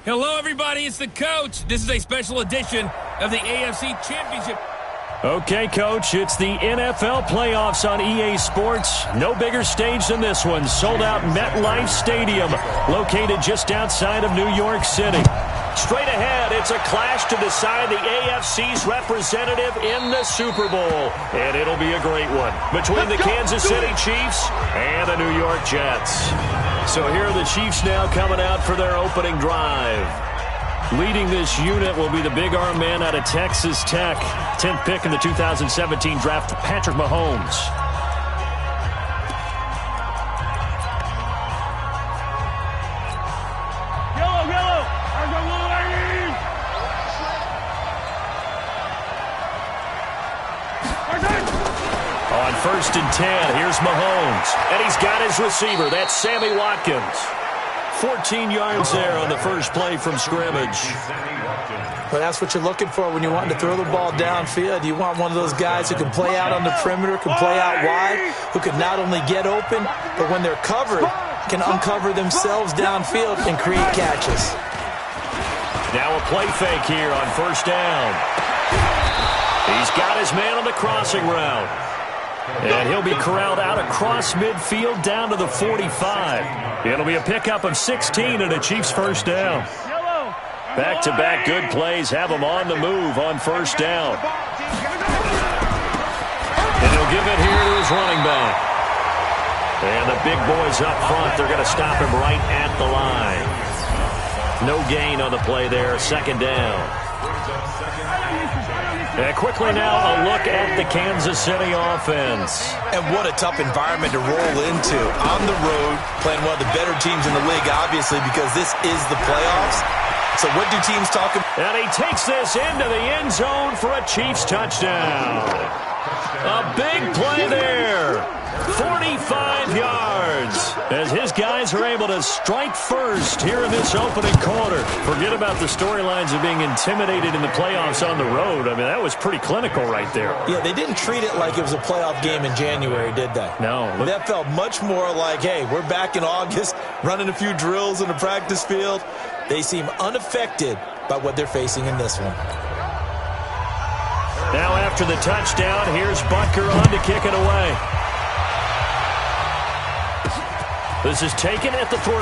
Hello, everybody. It's the coach. This is a special edition of the AFC Championship. Okay, Coach, it's the NFL playoffs on EA Sports. No bigger stage than this one. Sold out MetLife Stadium, located just outside of New York City. Straight ahead, it's a clash to decide the AFC's representative in the Super Bowl. And it'll be a great one between the Kansas City Chiefs and the New York Jets. So here are the Chiefs now coming out for their opening drive. Leading this unit will be the big arm man out of Texas Tech. 10th pick in the 2017 draft, Patrick Mahomes. On 1st and 10, here's Mahomes. And he's got his receiver. That's Sammy Watkins. 14 yards there on the first play from scrimmage. Well, that's what you're looking for when you want to throw the ball downfield. You want one of those guys who can play out on the perimeter, can play out wide, who can not only get open, but when they're covered, can uncover themselves downfield and create catches. Now a play fake here on 1st down. He's got his man on the crossing route. And he'll be corralled out across midfield down to the 45. It'll be a pickup of 16 and a Chiefs first down. Back-to-back good plays have him on the move on 1st down. And he'll give it here to his running back. And the big boys up front, they're going to stop him right at the line. No gain on the play there, 2nd down. And quickly now, a look at the Kansas City offense. And what a tough environment to roll into. On the road, playing one of the better teams in the league, obviously, because this is the playoffs. So what do teams talk about? And he takes this into the end zone for a Chiefs touchdown. A big play there. 45 yards as his guys are able to strike first here in this opening quarter. Forget about the storylines of being intimidated in the playoffs on the road. I mean, that was pretty clinical right there. Yeah, they didn't treat it like it was a playoff game in January, did they? No. That felt much more like, hey, we're back in August, running a few drills in the practice field. They seem unaffected by what they're facing in this one. Now after the touchdown, here's Butker on to kick it away. This is taken at the 3.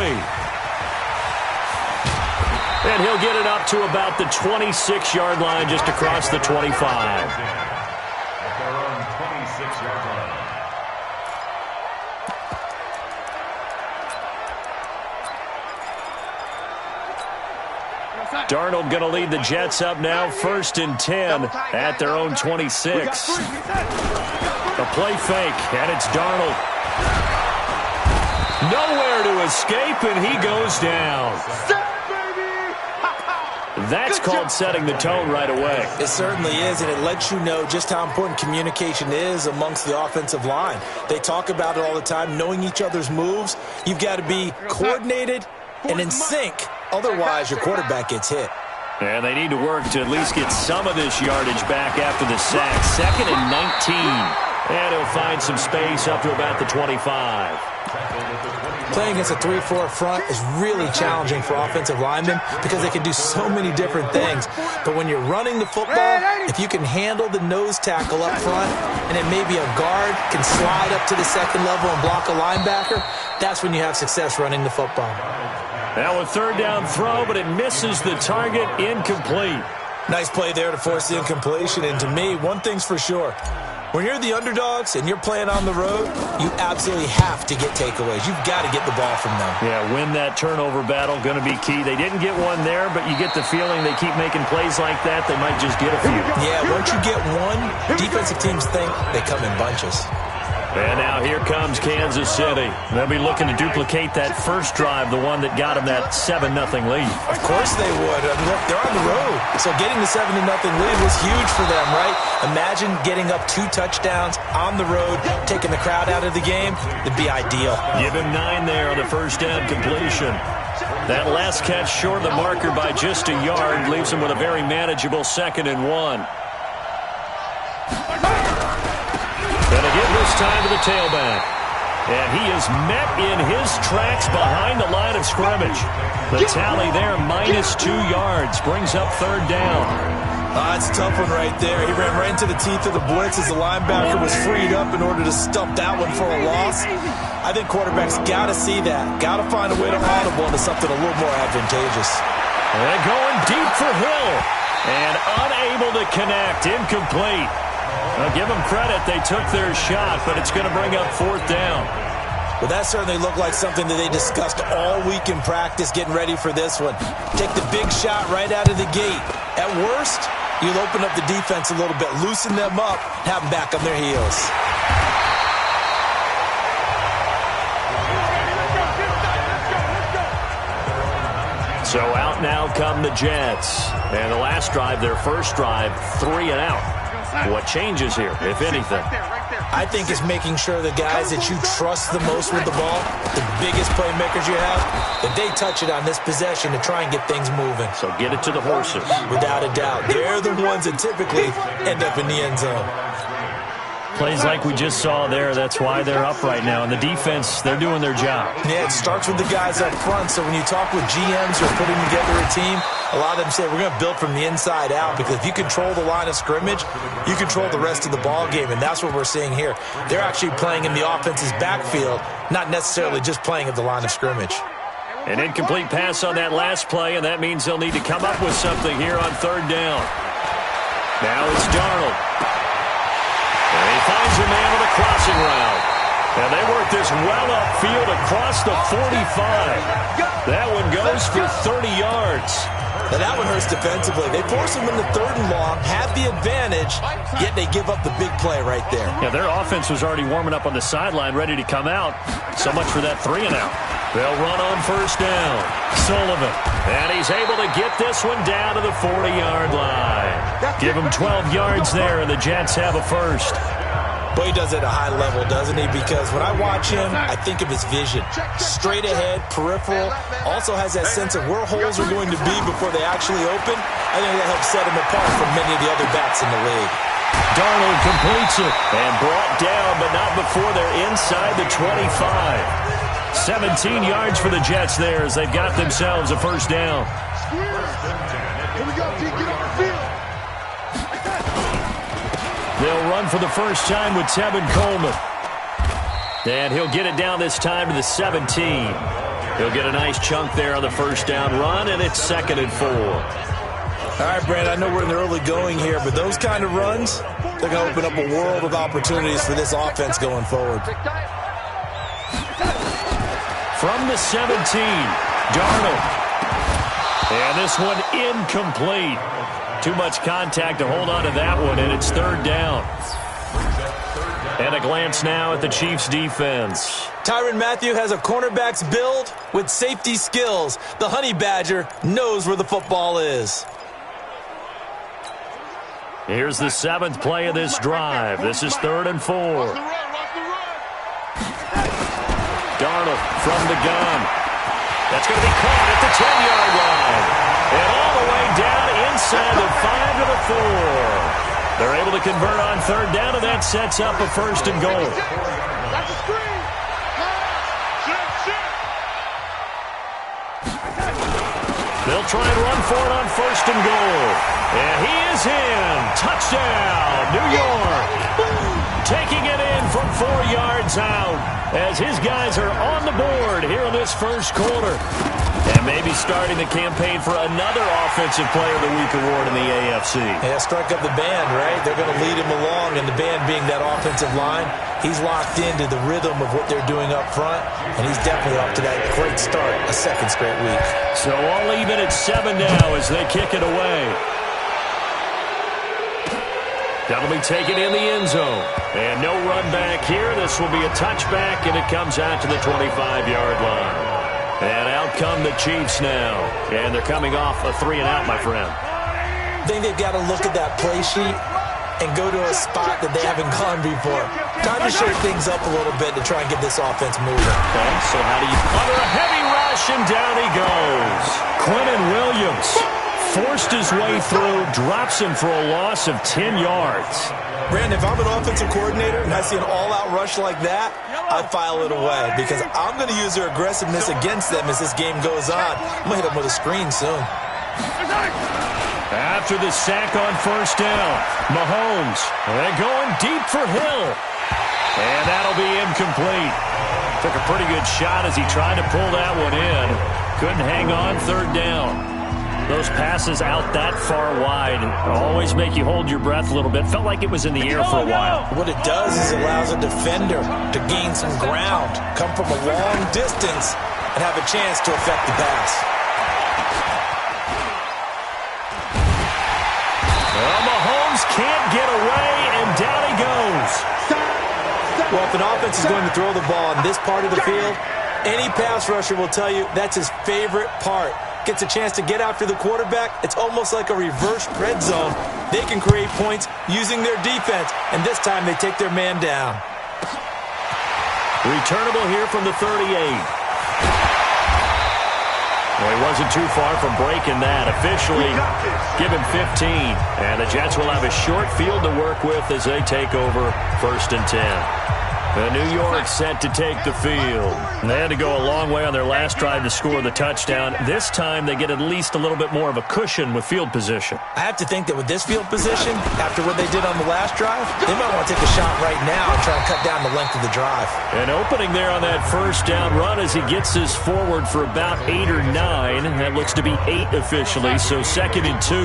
And he'll get it up to about the 26-yard line, just across the 25. Darnold going to lead the Jets up now, 1st and 10 at their own 26. A play fake, and it's Darnold. Nowhere to escape, and he goes down. That's called setting the tone right away. It certainly is, and it lets you know just how important communication is amongst the offensive line. They talk about it all the time, knowing each other's moves. You've got to be coordinated and in sync. Otherwise, your quarterback gets hit. And they need to work to at least get some of this yardage back after the sack. 2nd and 19. And he'll find some space up to about the 25. Playing against a 3-4 front is really challenging for offensive linemen because they can do so many different things. But when you're running the football, if you can handle the nose tackle up front and then maybe a guard can slide up to the 2nd level and block a linebacker, that's when you have success running the football. Now a 3rd down throw, but it misses the target, incomplete. Nice play there to force the incompletion. And to me, one thing's for sure. When you're the underdogs and you're playing on the road, you absolutely have to get takeaways. You've got to get the ball from them. Yeah, win that turnover battle, going to be key. They didn't get one there, but you get the feeling they keep making plays like that, they might just get a few. Yeah, once you get one, defensive teams think they come in bunches. And now here comes Kansas City. They'll be looking to duplicate that first drive, the one that got them that 7-0 lead. Of course they would. I mean, look, they're on the road. So getting the 7-0 lead was huge for them, right? Imagine getting up 2 touchdowns on the road, taking the crowd out of the game. It'd be ideal. Give him 9 there on the 1st down completion. That last catch short of the marker by just a yard leaves him with a very manageable 2nd and 1. And again this time to the tailback. And he is met in his tracks behind the line of scrimmage. The tally there, -2 yards, brings up third down. It's a tough one right there. He ran right into the teeth of the blitz as the linebacker was freed up in order to stump that one for a loss. I think quarterbacks got to see that. Got to find a way to audible into something a little more advantageous. And going deep for Hill. And unable to connect. Incomplete. I'll give them credit. They took their shot, but it's going to bring up fourth down. Well, that certainly looked like something that they discussed all week in practice getting ready for this one. Take the big shot right out of the gate. At worst, you'll open up the defense a little bit, loosen them up, have them back on their heels. So out now come the Jets. And the last drive, their first drive, 3 and out. What changes here, if anything? I think it's making sure the guys that you trust the most with the ball, the biggest playmakers you have, that they touch it on this possession to try and get things moving. So get it to the horses. Without a doubt. They're the ones that typically end up in the end zone. Plays like we just saw there, that's why they're up right now. And the defense, they're doing their job. Yeah, it starts with the guys up front. So when you talk with GMs who are putting together a team, a lot of them say we're going to build from the inside out, because if you control the line of scrimmage, you control the rest of the ball game, and that's what we're seeing here. They're actually playing in the offense's backfield, not necessarily just playing at the line of scrimmage. An incomplete pass on that last play, and that means they'll need to come up with something here on third down. Now it's Darnold. And he finds a man with a crossing route. And they work this well upfield across the 45. That one goes for 30 yards. Now that one hurts defensively. They force him into third and long, have the advantage, yet they give up the big play right there. Yeah, their offense was already warming up on the sideline, ready to come out. So much for that 3 and out. They'll run on first down. Sullivan. And he's able to get this one down to the 40-yard line. Give him 12 yards there, and the Jets have a first. But he does it at a high level, doesn't he? Because when I watch him, I think of his vision. Straight ahead, peripheral, also has that sense of where holes are going to be before they actually open. I think that helps set him apart from many of the other backs in the league. Darnold completes it and brought down, but not before they're inside the 25. 17 yards for the Jets there as they've got themselves a first down. Here we go, T. Get on the field. They'll run for the first time with Tevin Coleman. And he'll get it down this time to the 17. He'll get a nice chunk there on the first down run, and it's 2nd and 4. All right, Brandon, I know we're in the early going here, but those kind of runs, they're going to open up a world of opportunities for this offense going forward. From the 17, Darnold. And this one incomplete. Too much contact to hold on to that one, and it's third down. And a glance now at the Chiefs' defense. Tyrann Mathieu has a cornerback's build with safety skills. The Honey Badger knows where the football is. Here's the 7th play of this drive. This is 3rd and 4. Darnold from the gun. That's going to be caught at the 10-yard line. And all the way down inside the 5 to the 4. They're able to convert on third down, and that sets up a 1st and goal. That's a screen. They'll try and run for it on 1st and goal. And he is in. Touchdown, New York. Taking it in from 4 yards out as his guys are on the board here in this first quarter. And maybe starting the campaign for another Offensive Player of the Week award in the AFC. Yeah, strike up the band, right? They're going to lead him along, and the band being that offensive line, he's locked into the rhythm of what they're doing up front, and he's definitely off to that great start, a 2nd straight week. So all even at 7 now as they kick it away. That'll be taken in the end zone. And no run back here. This will be a touchback, and it comes out to the 25-yard line. And out come the Chiefs now. And they're coming off a 3 and out, my friend. I think they've got to look at that play sheet and go to a spot that they haven't gone before. Time to shake things up a little bit to try and get this offense moving. Okay, so how do you... Under a heavy rush, and down he goes. Quentin Williams forced his way through, drops him for a loss of 10 yards. Brandon, if I'm an offensive coordinator and I see an all-out rush like that, I file it away because I'm going to use their aggressiveness against them as this game goes on. I'm going to hit them with a screen soon. After the sack on first down, Mahomes, they're going deep for Hill. And that'll be incomplete. Took a pretty good shot as he tried to pull that one in. Couldn't hang on third down. Those passes out that far wide always make you hold your breath a little bit. Felt like it was in the air for a while. What it does is it allows a defender to gain some ground, come from a long distance, and have a chance to affect the pass. Well, Mahomes can't get away, and down he goes. Well, if an offense is going to throw the ball on this part of the field, any pass rusher will tell you that's his favorite part. Gets a chance to get after the quarterback. It's almost like a reverse red zone. They can create points using their defense, and this time they take their man down. Returnable here from the 38. Well, he wasn't too far from breaking that. Officially, give him 15. And the Jets will have a short field to work with as they take over 1st and 10. New York set to take the field. And they had to go a long way on their last drive to score the touchdown. This time they get at least a little bit more of a cushion with field position. I have to think that with this field position, after what they did on the last drive, they might want to take a shot right now and try to cut down the length of the drive. An opening there on that first down run as he gets us forward for about 8 or 9. That looks to be 8 officially, so 2nd and 2.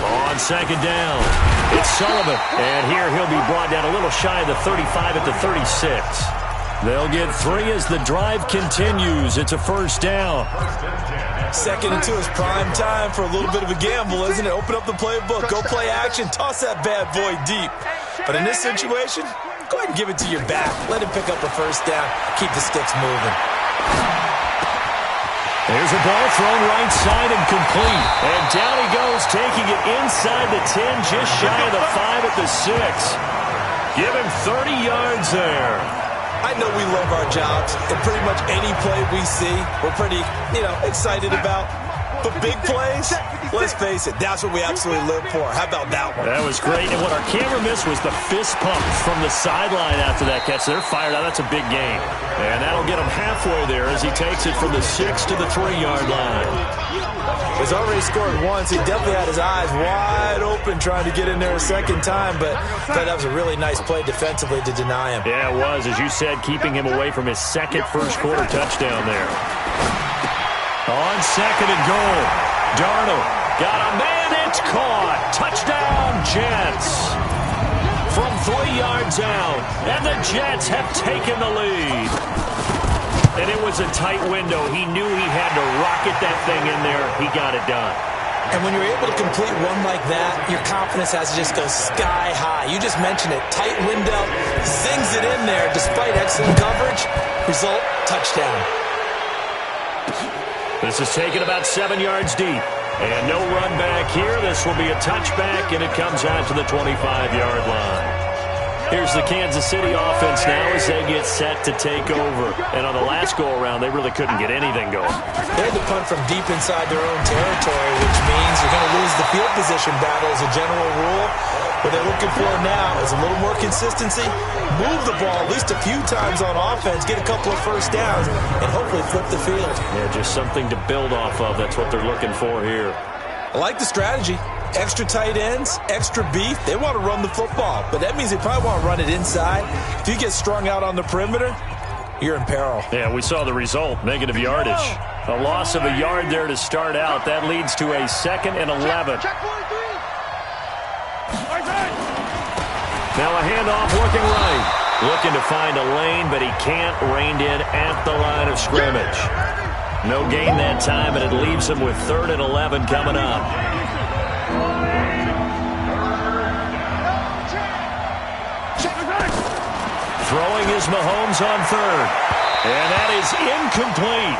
On 2nd down, it's Sullivan. And here he'll be brought down a little shy of the 35 at the 36. They'll get 3 as the drive continues. It's a first down. 2nd and 2 is prime time for a little bit of a gamble, isn't it? Open up the playbook, go play action, toss that bad boy deep. But in this situation, go ahead and give it to your back. Let him pick up a first down. Keep the sticks moving. There's a ball thrown right side and complete. And down he goes, taking it inside the 10, just shy of the 5 at the 6. Give him 30 yards there. I know we love our jobs, and pretty much any play we see, we're pretty, excited about. But big plays, let's face it, that's what we absolutely live for. How about that one? That was great. And what our camera missed was the fist pump from the sideline after that catch. They're fired out. That's a big game. And that'll get him halfway there as he takes it from the 6 to the 3-yard line. He's already scored once. He definitely had his eyes wide open trying to get in there a second time, but that was a really nice play defensively to deny him. Yeah, it was. As you said, keeping him away from his second first-quarter touchdown there. On 2nd and goal, Darnold got a man, it's caught. Touchdown, Jets. From 3 yards out, and the Jets have taken the lead. And it was a tight window. He knew he had to rocket that thing in there. He got it done. And when you're able to complete one like that, your confidence has to just go sky high. You just mentioned it. Tight window, zings it in there despite excellent coverage. Result, touchdown. This is taken about 7 yards deep. And no run back here. This will be a touchback, and it comes out to the 25-yard line. Here's the Kansas City offense now as they get set to take over. And on the last go-around, they really couldn't get anything going. They had to punt from deep inside their own territory, which means you're going to lose the field position battle as a general rule. What they're looking for now is a little more consistency, move the ball at least a few times on offense, get a couple of first downs, and hopefully flip the field. Yeah, just something to build off of. That's what they're looking for here. I like the strategy. Extra tight ends, extra beef. They want to run the football, but that means they probably want to run it inside. If you get strung out on the perimeter, you're in peril. Yeah, we saw the result, negative yardage. A loss of a yard there to start out. That leads to a 2nd and 11. Now a handoff looking right. Looking to find a lane, but he can't. Reined in at the line of scrimmage. No gain that time, and it leaves him with 3rd and 11 coming up. Throwing is Mahomes on 3rd. And that is incomplete.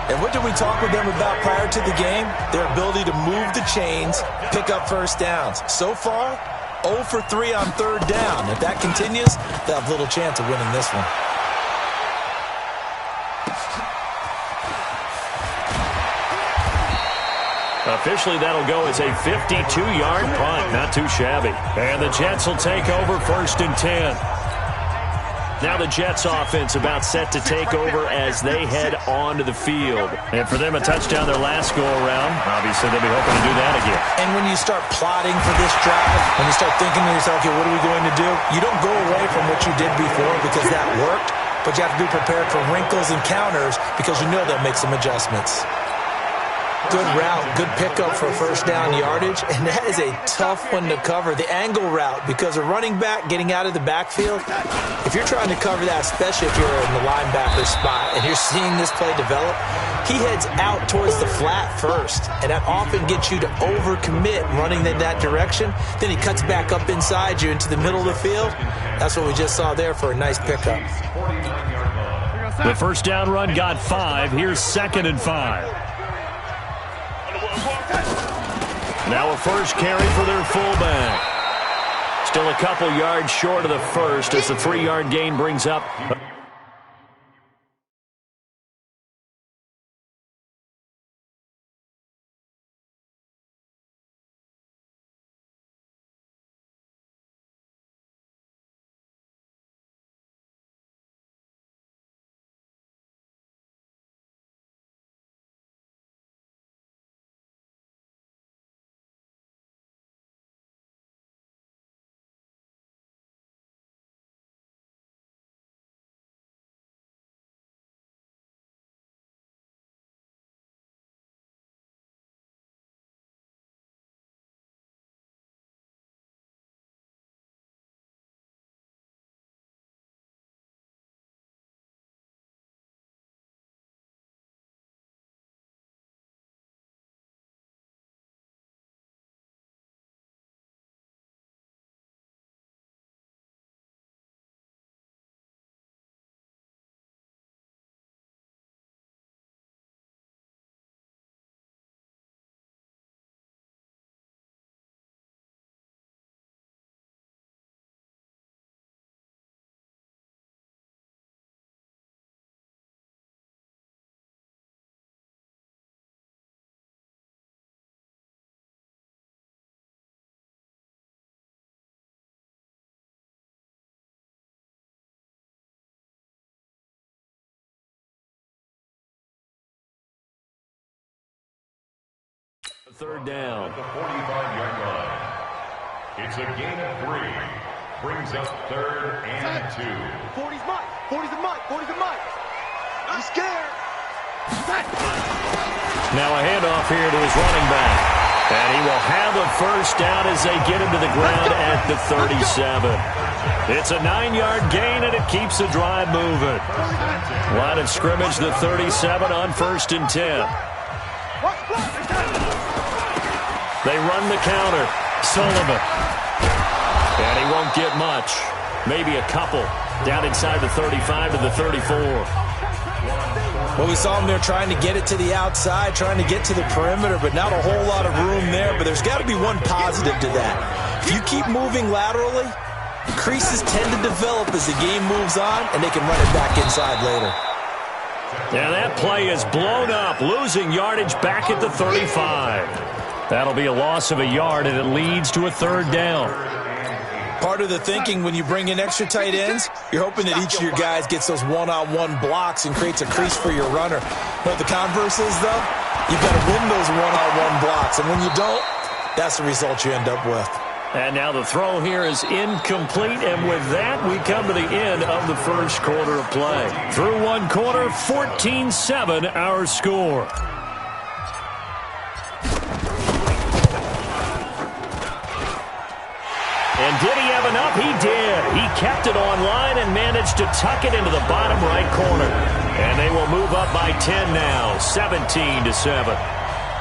And what did we talk with them about prior to the game? Their ability to move the chains, pick up first downs. So far, 0 for 3 on third down. If that continues, they'll have little chance of winning this one. Officially, that'll go as a 52-yard punt. Not too shabby. And the Jets will take over 1st and 10. Now the Jets offense about set to take over as they head onto the field. And for them, a touchdown their last go-around. Obviously, they'll be hoping to do that again. And when you start plotting for this drive, when you start thinking to yourself, okay, what are we going to do? You don't go away from what you did before because that worked, but you have to be prepared for wrinkles and counters because you know they'll make some adjustments. Good route, good pickup for first down yardage, and that is a tough one to cover. The angle route, because a running back getting out of the backfield, if you're trying to cover that, especially if you're in the linebacker spot and you're seeing this play develop, he heads out towards the flat first, and that often gets you to overcommit running in that direction. Then he cuts back up inside you into the middle of the field. That's what we just saw there for a nice pickup. The first down run got 5. Here's 2nd and 5. Now a first carry for their fullback. Still a couple yards short of the first as the 3-yard gain brings up. Third down. The 45-yard line. It's a gain of 3. Brings up 3rd and 2. 40's mine. 40's a mine. 40's a mine. I'm scared. Now a handoff here to his running back. And he will have a first down as they get him to the ground at the 37. It's a 9-yard gain, and it keeps the drive moving. Line of scrimmage, the 37 on 1st and 10. They run the counter. Sullivan. And he won't get much. Maybe a couple. Down inside the 35 to the 34. Well, we saw him there trying to get it to the outside, trying to get to the perimeter, but not a whole lot of room there. But there's got to be one positive to that. If you keep moving laterally, creases tend to develop as the game moves on, and they can run it back inside later. And that play is blown up, losing yardage back at the 35. That'll be a loss of a yard, and it leads to a 3rd down. Part of the thinking when you bring in extra tight ends, you're hoping that each of your guys gets those one-on-one blocks and creates a crease for your runner. But the converse is, though, you've got to win those one-on-one blocks. And when you don't, that's the result you end up with. And now the throw here is incomplete. And with that, we come to the end of the first quarter of play. Through one quarter, 14-7 our score. And did he have enough? He did. He kept it online and managed to tuck it into the bottom right corner. And they will move up by 10 now, 17-7.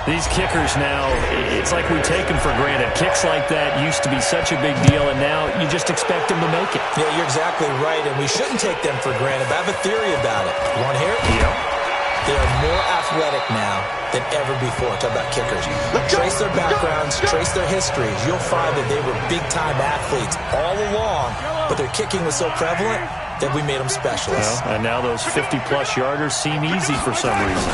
These kickers now, it's like we take them for granted. Kicks like that used to be such a big deal, and now you just expect them to make it. Yeah, you're exactly right, and we shouldn't take them for granted. But I have a theory about it. You want to hear it? Yeah. They are more athletic now than ever before. Talk about kickers. Trace their backgrounds, trace their histories. You'll find that they were big-time athletes all along, but their kicking was so prevalent that we made them specialists. Well, and now those 50-plus yarders seem easy for some reason.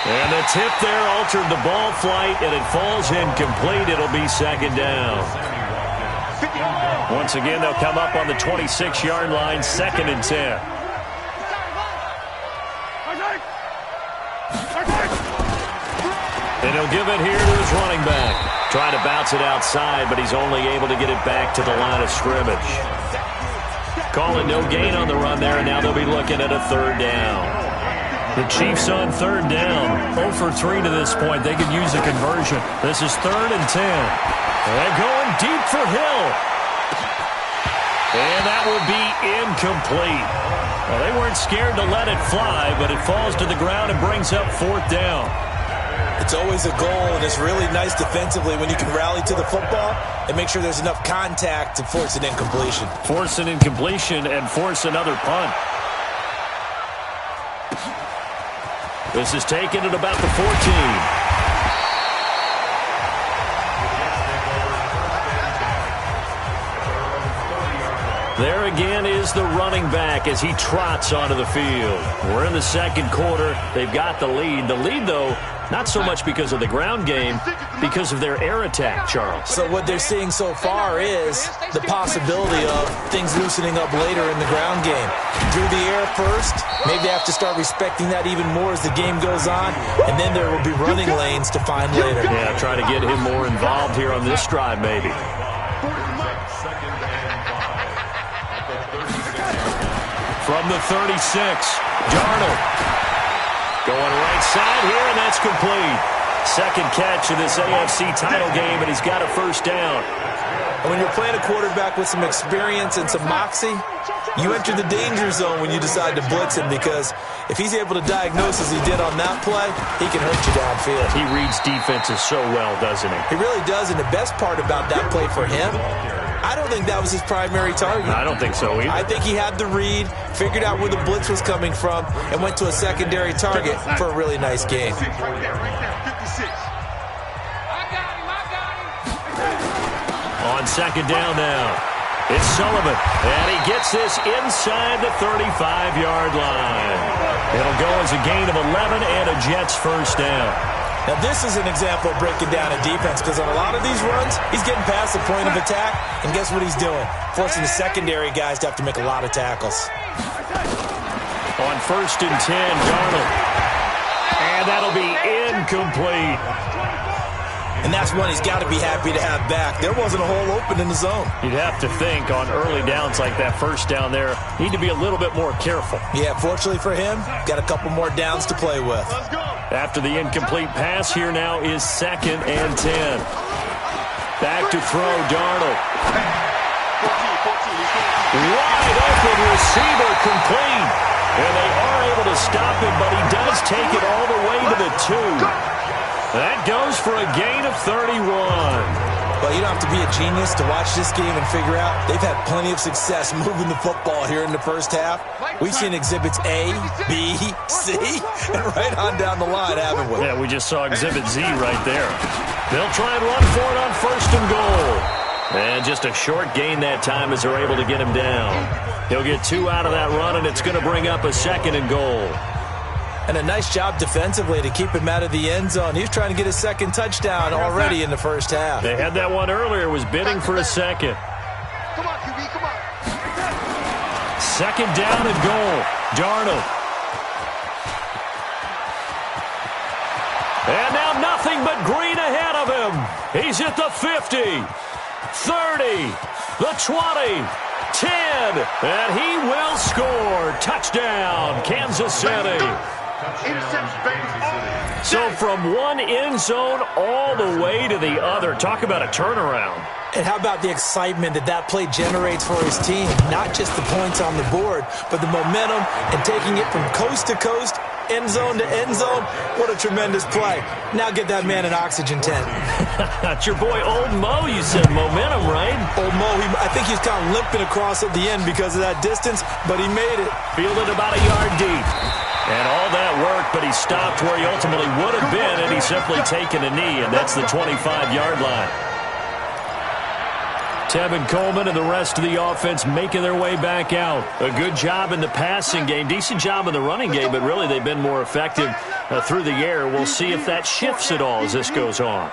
And the tip there altered the ball flight, and it falls incomplete. It'll be second down. Once again, they'll come up on the 26-yard line, 2nd and 10. And he'll give it here to his running back. Trying to bounce it outside, but he's only able to get it back to the line of scrimmage. Call it no gain on the run there, and now they'll be looking at a 3rd down. The Chiefs on 3rd down. 0 for 3 to this point. They could use a conversion. This is 3rd and 10. They're going deep for Hill. And that will be incomplete. Well, they weren't scared to let it fly, but it falls to the ground and brings up 4th down. It's always a goal, and it's really nice defensively when you can rally to the football and make sure there's enough contact to force an incompletion. Force an incompletion and force another punt. This is taken at about the 14. There again is the running back as he trots onto the field. We're in the 2nd quarter. They've got the lead. The lead, though, not so much because of the ground game, because of their air attack, Charles. So what they're seeing so far is the possibility of things loosening up later in the ground game. Through the air first, maybe they have to start respecting that even more as the game goes on, and then there will be running lanes to find later. Yeah, try to get him more involved here on this drive, maybe. From the 36, Darnold. Going right side here, and that's complete. 2nd catch of this AFC title game, and he's got a 1st down. And when you're playing a quarterback with some experience and some moxie, you enter the danger zone when you decide to blitz him, because if he's able to diagnose as he did on that play, he can hurt you downfield. He reads defenses so well, doesn't he? He really does, and the best part about that play for him, I don't think that was his primary target. I don't think so either. I think he had the read, figured out where the blitz was coming from, and went to a secondary target for a really nice gain. On 2nd down now, it's Sullivan, and he gets this inside the 35-yard line. It'll go as a gain of 11 and a Jets 1st down. Now, this is an example of breaking down a defense, because on a lot of these runs, he's getting past the point of attack, and guess what he's doing? Forcing the secondary guys to have to make a lot of tackles. On 1st and 10, Darnold. And that'll be incomplete. And that's one he's got to be happy to have back. There wasn't a hole open in the zone. You'd have to think on early downs like that 1st down there, need to be a little bit more careful. Yeah, fortunately for him, got a couple more downs to play with. After the incomplete pass, here now is 2nd and 10. Back to throw, Darnold. Wide open receiver, complete. And they are able to stop him, but he does take it all the way to the 2. That goes for a gain of 31. Well, you don't have to be a genius to watch this game and figure out they've had plenty of success moving the football here in the 1st half. We've seen exhibits A, B, C, and right on down the line, haven't we? Yeah, we just saw exhibit Z right there. They'll try and run for it on 1st and goal. And just a short gain that time as they're able to get him down. He'll get 2 out of that run, and it's going to bring up a 2nd and goal. And a nice job defensively to keep him out of the end zone. He was trying to get his 2nd touchdown already in the 1st half. They had that one earlier, was bidding for a 2nd. Come on, QB, come on. 2nd down and goal. Darnold. And now nothing but green ahead of him. He's at the 50, 30, the 20, 10, and he will score. Touchdown, Kansas City. So from one end zone all the way to the other. Talk about a turnaround. And how about the excitement that that play generates for his team? Not just the points on the board, but the momentum and taking it from coast to coast, end zone to end zone. What a tremendous play. Now get that man an oxygen tent. That's your boy Old Mo, you said. Momentum, right? Old Mo, I think he's kind of limping across at the end because of that distance, but he made it. Fielded about a yard deep. And all that work, but he stopped where he ultimately would have been, and he's simply taken a knee, and that's the 25-yard line. Tevin Coleman and the rest of the offense making their way back out. A good job in the passing game, decent job in the running game, but really they've been more effective through the air. We'll see if that shifts at all as this goes on.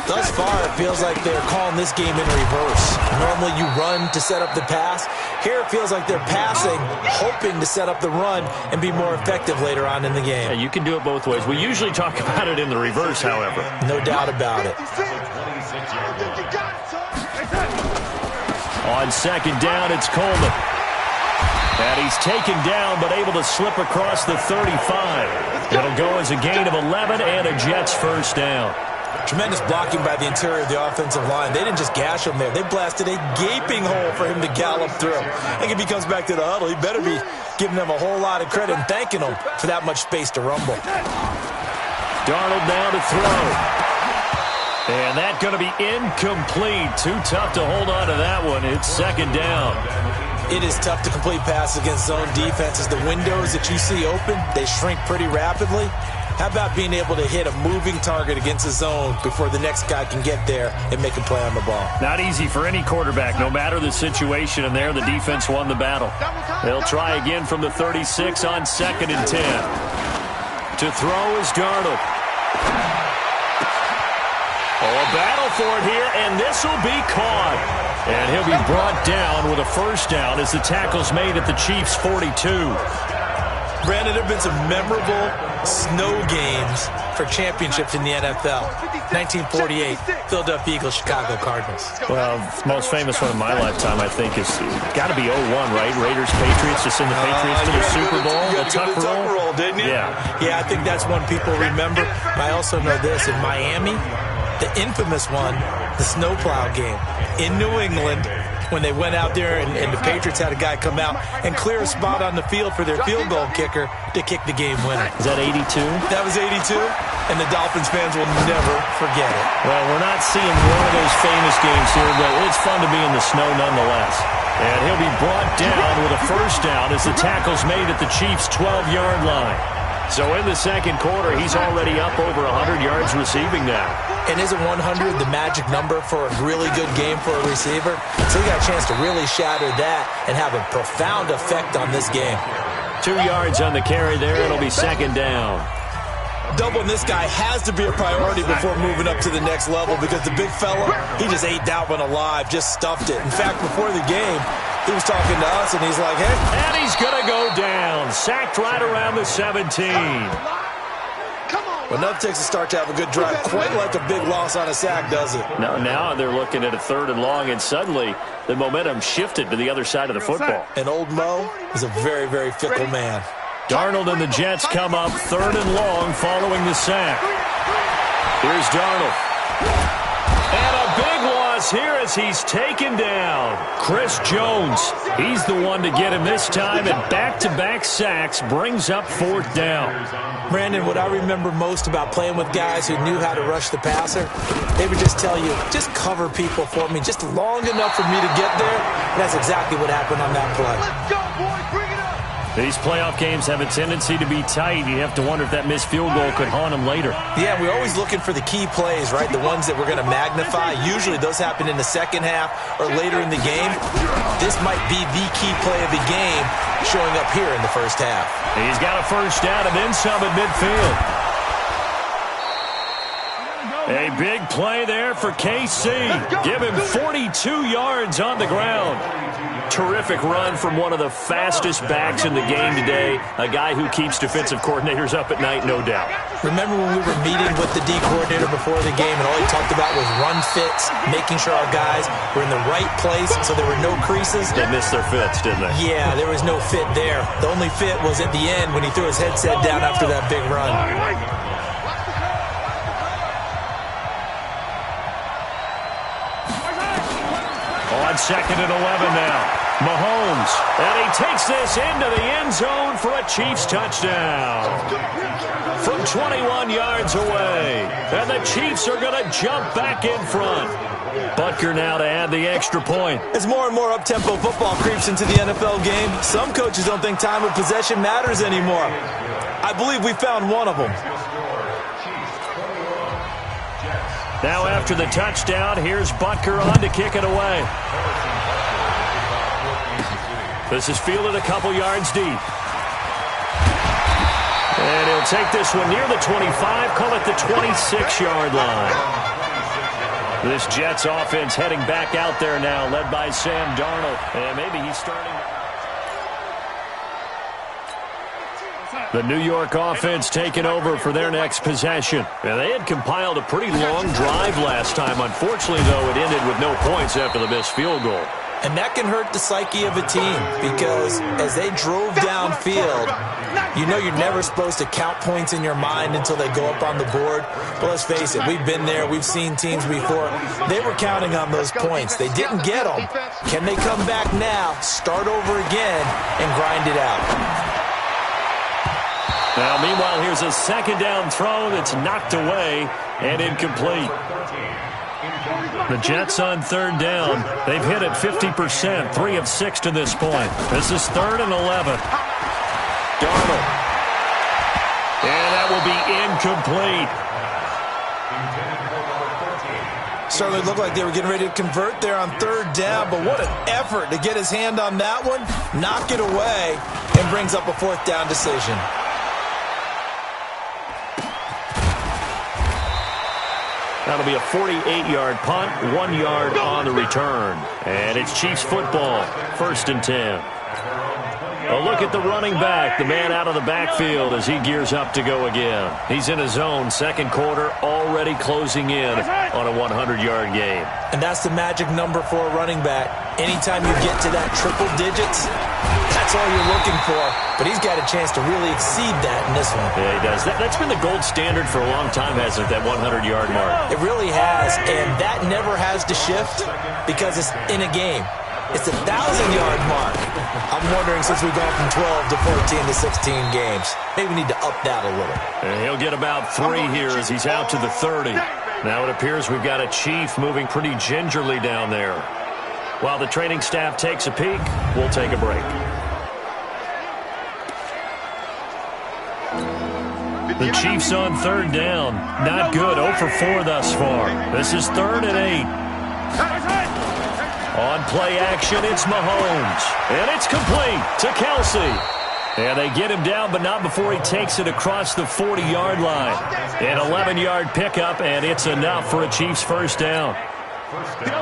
Thus far, it feels like they're calling this game in reverse. Normally you run to set up the pass. Here it feels like they're passing, hoping to set up the run and be more effective later on in the game. Yeah, you can do it both ways. We usually talk about it in the reverse, however. No doubt about it. On second down, it's Coleman. And he's taken down, but able to slip across the 35. It'll go as a gain of 11 and a Jets first down. Tremendous blocking by the interior of the offensive line. They didn't just gash him there. They blasted a gaping hole for him to gallop through. I think if he comes back to the huddle, he better be giving them a whole lot of credit and thanking them for that much space to rumble. Darnold now to throw. And that's going to be incomplete. Too tough to hold on to that one. It's second down. It is tough to complete passes against zone defenses. The windows that you see open, they shrink pretty rapidly. How about being able to hit a moving target against a zone before the next guy can get there and make a play on the ball? Not easy for any quarterback, no matter the situation. And there, the defense won the battle. They'll try again from the 36 on second and 10. To throw is Darnold. Oh, a battle for it here, and this will be caught. And he'll be brought down with a first down as the tackle's made at the Chiefs' 42. Brandon, there have been some memorable snow games for championships in the NFL. 1948, Philadelphia Eagles, Chicago Cardinals. Well, the most famous one in my lifetime, I think, is got to be 01, right? Raiders, Patriots, just send the Patriots to the Super Bowl. The Tuck roll, didn't you? Yeah, I think that's one people remember. I also know this, in Miami, the infamous one, the snowplow game in New England, when they went out there and the Patriots had a guy come out and clear a spot on the field for their field goal kicker to kick the game winner. Is that 82? That was 82, and the Dolphins fans will never forget it. Well, we're not seeing one of those famous games here, but it's fun to be in the snow nonetheless. And he'll be brought down with a first down as the tackle's made at the Chiefs' 12-yard line. So in the second quarter, he's already up over 100 yards receiving now. And isn't 100 the magic number for a really good game for a receiver? So he got a chance to really shatter that and have a profound effect on this game. 2 yards on the carry there. It'll be second down. Doubling this guy has to be a priority before moving up to the next level because the big fella, he just ate that one alive, just stuffed it. In fact, before the game, he was talking to us, and he's like, hey. And he's going to go down. Sacked right around the 17. Well, nothing takes a start to have a good drive. Quite like a big loss on a sack, does it? No, now they're looking at a third and long, and suddenly the momentum shifted to the other side of the football. And old Mo is a very, very fickle man. Darnold and the Jets come up third and long following the sack. Here's Darnold. And a big loss here as he's taken down. Chris Jones, he's the one to get him this time, and back-to-back sacks brings up fourth down. Brandon, what I remember most about playing with guys who knew how to rush the passer, they would just tell you, just cover people for me, just long enough for me to get there. And that's exactly what happened on that play. Let's go, boys. Bring it up. These playoff games have a tendency to be tight. You have to wonder if that missed field goal could haunt them later. Yeah, we're always looking for the key plays, right? The ones that we're going to magnify. Usually those happen in the second half or later in the game. This might be the key play of the game showing up here in the first half. He's got a first down and then some at midfield. A big play there for KC. Give him 42 yards on the ground. Terrific run from one of the fastest backs in the game today. A guy who keeps defensive coordinators up at night, no doubt. Remember when we were meeting with the D coordinator before the game and all he talked about was run fits, making sure our guys were in the right place so there were no creases? They missed their fits, didn't they? Yeah, there was no fit there. The only fit was at the end when he threw his headset down after that big run. On second and 11 now. Mahomes, and he takes this into the end zone for a Chiefs touchdown. From 21 yards away, and the Chiefs are going to jump back in front. Butker now to add the extra point. As more and more up-tempo football creeps into the NFL game, some coaches don't think time of possession matters anymore. I believe we found one of them. Now after the touchdown, here's Butker on to kick it away. This is fielded a couple yards deep. And he'll take this one near the 25, call it the 26-yard line. This Jets offense heading back out there now, led by Sam Darnold. And maybe he's starting. The New York offense taking over for their next possession. And they had compiled a pretty long drive last time. Unfortunately, though, it ended with no points after the missed field goal. And that can hurt the psyche of a team because as they drove downfield, you know you're never supposed to count points in your mind until they go up on the board. But let's face it, we've been there. We've seen teams before. They were counting on those points. They didn't get them. Can they come back now, start over again, and grind it out? Now, meanwhile, here's a second down throw that's knocked away and incomplete. The Jets on third down. They've hit it 50%, 3 of 6 to this point. This is 3rd and 11. Darnold. And that will be incomplete. Certainly looked like they were getting ready to convert there on third down, but what an effort to get his hand on that one, knock it away, and brings up a 4th down decision. That'll be a 48-yard punt, 1 yard on the return. And it's Chiefs football, 1st and 10. A look at the running back, the man out of the backfield as he gears up to go again. He's in his own second quarter, already closing in on a 100-yard game. And that's the magic number for a running back. Anytime you get to that triple digits, that's all you're looking for. But he's got a chance to really exceed that in this one. Yeah, he does. That's been the gold standard for a long time, hasn't it, that 100-yard mark? It really has, and that never has to shift because it's in a game. It's a 1,000-yard mark. I'm wondering, since we've gone from 12 to 14 to 16 games, maybe we need to up that a little. And he'll get about 3 here as he's out to the 30. Now it appears we've got a Chief moving pretty gingerly down there. While the training staff takes a peek, we'll take a break. The Chiefs on third down. Not good. 0 for 4 thus far. This is 3rd and 8. On play action, it's Mahomes. And it's complete to Kelsey. And they get him down, but not before he takes it across the 40-yard line. An 11-yard pickup, and it's enough for a Chiefs first down.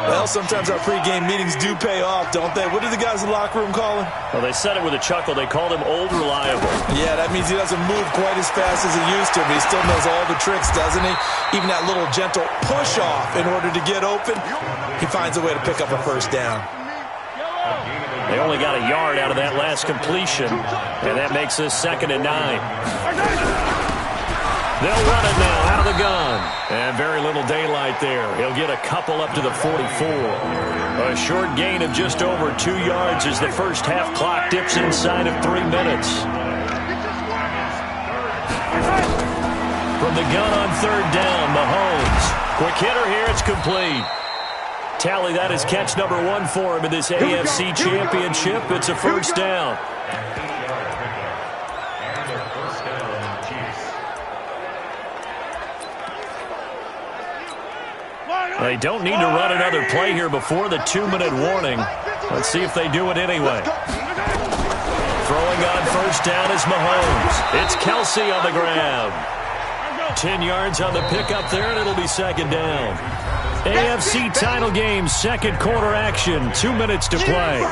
Well, sometimes our pregame meetings do pay off, don't they? What do the guys in the locker room call him? Well, they said it with a chuckle. They called him Old Reliable. Yeah, that means he doesn't move quite as fast as he used to, but he still knows all the tricks, doesn't he? Even that little gentle push-off in order to get open, he finds a way to pick up a first down. They only got a yard out of that last completion, and that makes this 2nd and 9. They'll run it now out of the gun. And very little daylight there. He'll get a couple up to the 44. A short gain of just over 2 yards as the first half clock dips inside of 3 minutes. From the gun on third down, Mahomes. Quick hitter here, it's complete. Tally, that is catch number 1 for him in this AFC Championship. It's a first down. They don't need to run another play here before the 2-minute warning. Let's see if they do it anyway. Throwing on first down is Mahomes. It's Kelsey on the ground. 10 yards on the pickup there, and it'll be 2nd down. AFC title game, 2nd quarter action. 2 minutes to play.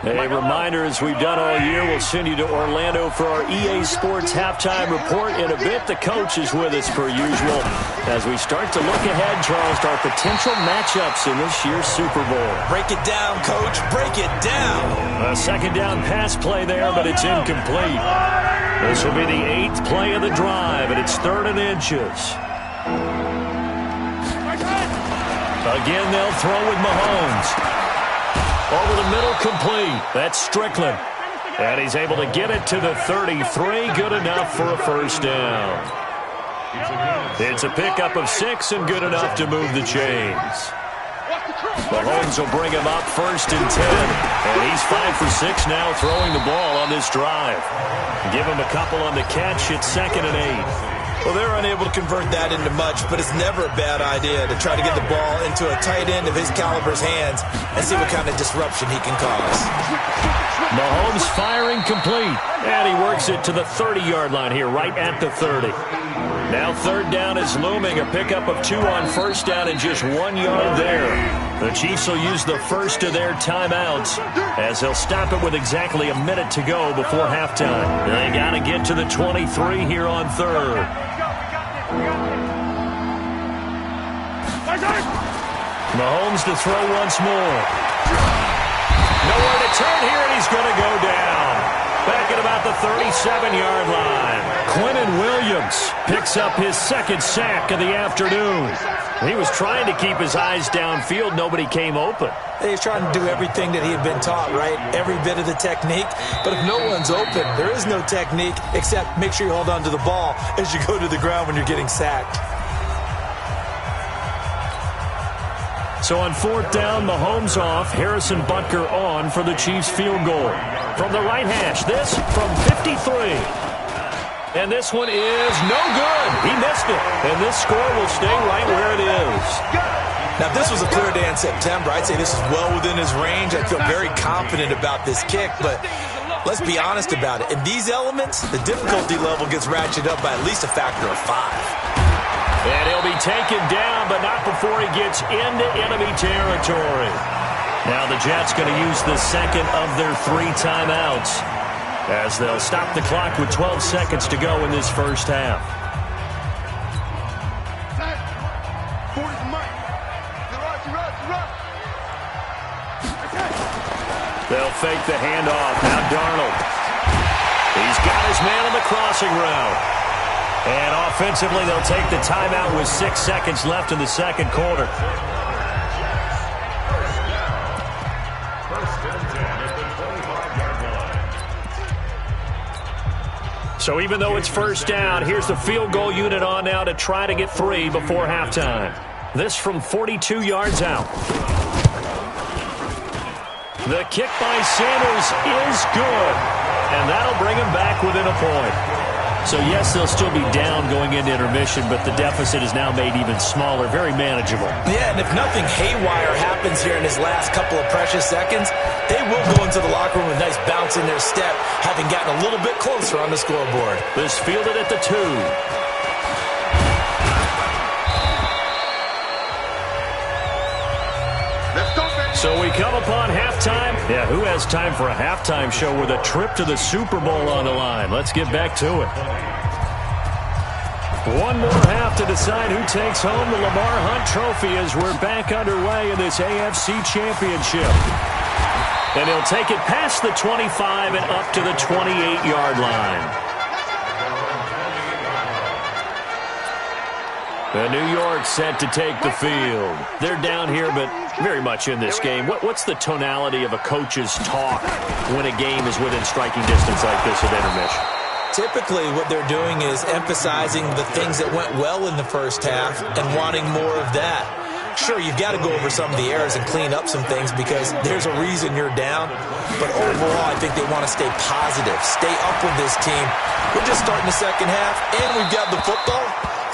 A reminder, as we've done all year, we'll send you to Orlando for our EA Sports halftime report. In a bit, the coach is with us per usual as we start to look ahead, Charles, to our potential matchups in this year's Super Bowl. Break it down, Coach. Break it down. A 2nd down pass play there, but it's incomplete. This will be the 8th play of the drive, and it's 3rd and inches. Again, they'll throw with Mahomes. Over the middle, complete. That's Strickland. And he's able to get it to the 33. Good enough for a first down. It's a pickup of 6 and good enough to move the chains. Mahomes will bring him up 1st and 10. And he's 5 for 6 now throwing the ball on this drive. Give him a couple on the catch. It's 2nd and 8. Well, they're unable to convert that into much, but it's never a bad idea to try to get the ball into a tight end of his caliber's hands and see what kind of disruption he can cause. Mahomes firing complete, and he works it to the 30-yard line here, right at the 30. Now 3rd down is looming, a pickup of 2 on 1st down and just 1 yard there. The Chiefs will use the first of their timeouts as they'll stop it with exactly a minute to go before halftime. They got to get to the 23 here on 3rd. Mahomes to throw once more. Nowhere to turn here, and he's going to go down. Back at about the 37-yard line. Quinnen Williams picks up his 2nd sack of the afternoon. He was trying to keep his eyes downfield. Nobody came open. He's trying to do everything that he had been taught, right? Every bit of the technique. But if no one's open, there is no technique except make sure you hold on to the ball as you go to the ground when you're getting sacked. So on 4th down, Mahomes off, Harrison Butker on for the Chiefs field goal. From the right hash, this from 53. And this one is no good. He missed it. And this score will stay right where it is. Now, if this was a clear day in September, I'd say this is well within his range. I feel very confident about this kick, but let's be honest about it. In these elements, the difficulty level gets ratcheted up by at least a factor of 5. And he'll be taken down, but not before he gets into enemy territory. Now the Jets going to use the 2nd of their 3 timeouts as they'll stop the clock with 12 seconds to go in this first half. They'll fake the handoff. Now Darnold. He's got his man on the crossing route. And offensively, they'll take the timeout with 6 seconds left in the 2nd quarter. So even though it's 1st down, here's the field goal unit on now to try to get 3 before halftime. This from 42 yards out. The kick by Sanders is good. And that'll bring him back within a point. So, yes, they'll still be down going into intermission, but the deficit is now made even smaller, very manageable. Yeah, and if nothing haywire happens here in his last couple of precious seconds, they will go into the locker room with a nice bounce in their step, having gotten a little bit closer on the scoreboard. This fielded at the 2. So we come upon halftime. Yeah, who has time for a halftime show with a trip to the Super Bowl on the line? Let's get back to it. One more half to decide who takes home the Lamar Hunt Trophy as we're back underway in this AFC Championship. And he'll take it past the 25 and up to the 28-yard line. The New York set to take the field. They're down here, but very much in this game. What's the tonality of a coach's talk when a game is within striking distance like this at intermission? Typically, what they're doing is emphasizing the things that went well in the first half and wanting more of that. Sure, you've got to go over some of the errors and clean up some things because there's a reason you're down. But overall, I think they want to stay positive, stay up with this team. We're just starting the second half, and we've got the football.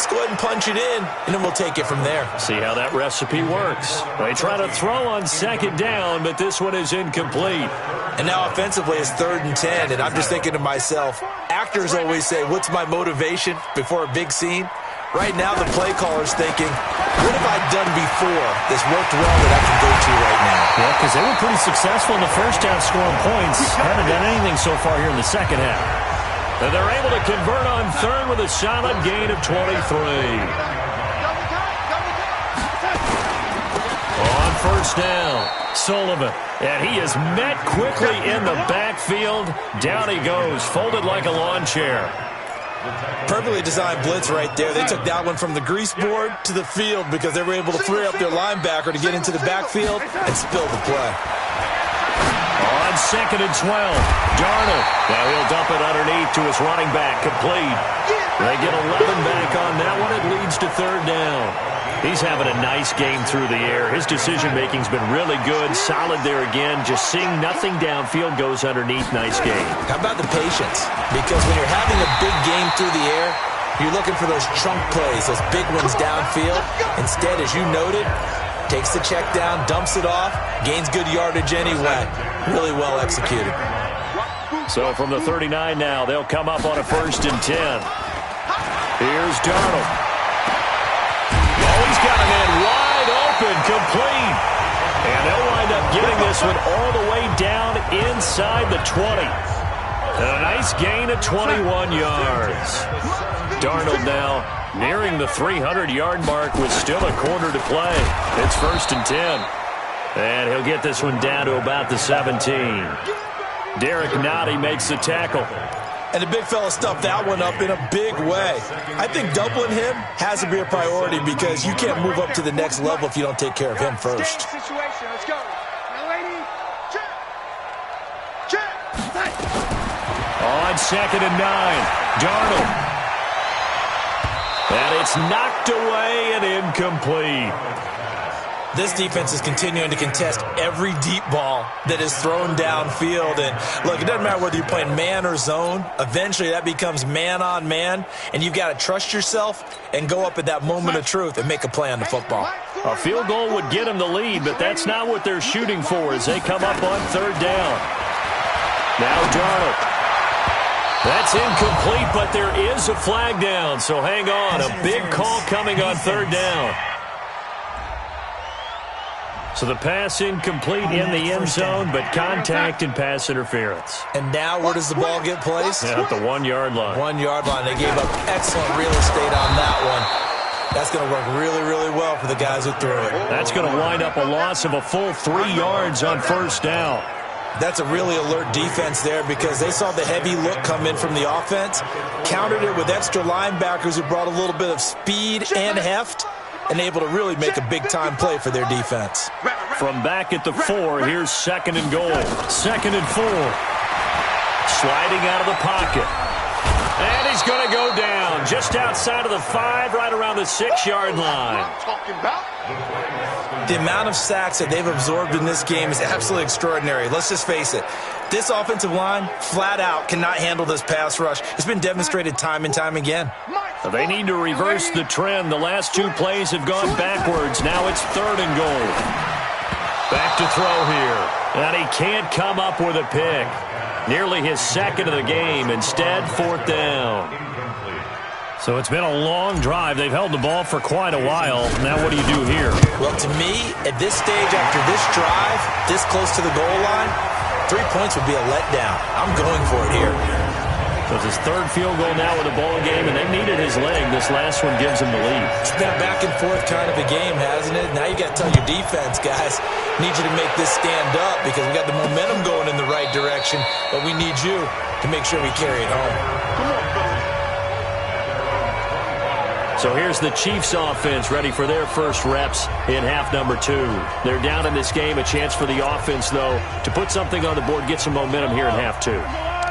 Let's go ahead and punch it in, and then we'll take it from there. See how that recipe works. They try to throw on 2nd down, but this one is incomplete. And now offensively it's 3rd and 10, and I'm just thinking to myself, actors always say, what's my motivation before a big scene? Right now the play caller's thinking, what have I done before that's worked well that I can go to right now? Yeah, because they were pretty successful in the first half scoring points. Haven't done anything so far here in the second half. And they're able to convert on 3rd with a solid gain of 23. On 1st down, Sullivan. And he is met quickly in the backfield. Down he goes, folded like a lawn chair. Perfectly designed blitz right there. They took that one from the grease board to the field because they were able to free up their linebacker to get into the backfield and spill the play. On 2nd and 12, Darnold. Now he'll dump it underneath to his running back, complete. They get 11 back on that one. It leads to 3rd down. He's having a nice game through the air. His decision-making's been really good. Solid there again. Just seeing nothing downfield, goes underneath. Nice game. How about the patience? Because when you're having a big game through the air, you're looking for those chunk plays, those big ones downfield. Instead, as you noted, takes the check down, dumps it off, gains good yardage anyway. Really well executed. So from the 39 now, they'll come up on a 1st and 10. Here's Darnold. Oh, he's got a man wide open, complete. And they'll wind up getting this one all the way down inside the 20. And a nice gain of 21 yards. Darnold now nearing the 300-yard mark with still a quarter to play. It's 1st and 10. And he'll get this one down to about the 17. Derek Nottie makes the tackle. And the big fella stuffed that one up in a big way. I think doubling him has to be a priority because you can't move up to the next level if you don't take care of him first. Let's go. Lady, check. On 2nd and 9, Darnold. And it's knocked away and incomplete. This defense is continuing to contest every deep ball that is thrown downfield. And look, it doesn't matter whether you're playing man or zone. Eventually, that becomes man on man. And you've got to trust yourself and go up at that moment of truth and make a play on the football. A field goal would get them the lead, but that's not what they're shooting for as they come up on 3rd down. Now Darnold. That's incomplete, but there is a flag down. So hang on. A big call coming on 3rd down. So the pass incomplete in the end zone, but contact and pass interference. And now where does the ball get placed? Yeah, at the 1-yard line. 1-yard line. They gave up excellent real estate on that one. That's going to work really, really well for the guys who threw it. That's going to wind up a loss of a full 3 yards on 1st down. That's a really alert defense there because they saw the heavy look come in from the offense, countered it with extra linebackers who brought a little bit of speed and heft, and able to really make a big-time play for their defense. From back at the 4, here's 2nd and goal. 2nd and 4. Sliding out of the pocket. And he's going to go down just outside of the 5, right around the 6-yard line. The amount of sacks that they've absorbed in this game is absolutely extraordinary. Let's just face it. This offensive line, flat out, cannot handle this pass rush. It's been demonstrated time and time again. They need to reverse the trend. The last 2 plays have gone backwards. Now it's 3rd and goal. Back to throw here. And he can't come up with a pick. Nearly his 2nd of the game. Instead, 4th down. So it's been a long drive. They've held the ball for quite a while. Now what do you do here? Well, to me, at this stage, after this drive, this close to the goal line, 3 points would be a letdown. I'm going for it here. So it's his 3rd field goal now with the ball game, and they needed his leg. This last one gives him the lead. It's been a back-and-forth kind of a game, hasn't it? Now you got to tell your defense, guys, need you to make this stand up because we got the momentum going in the right direction, but we need you to make sure we carry it home. So here's the Chiefs offense ready for their first reps in half number 2. They're down in this game. A chance for the offense, though, to put something on the board, get some momentum here in half 2.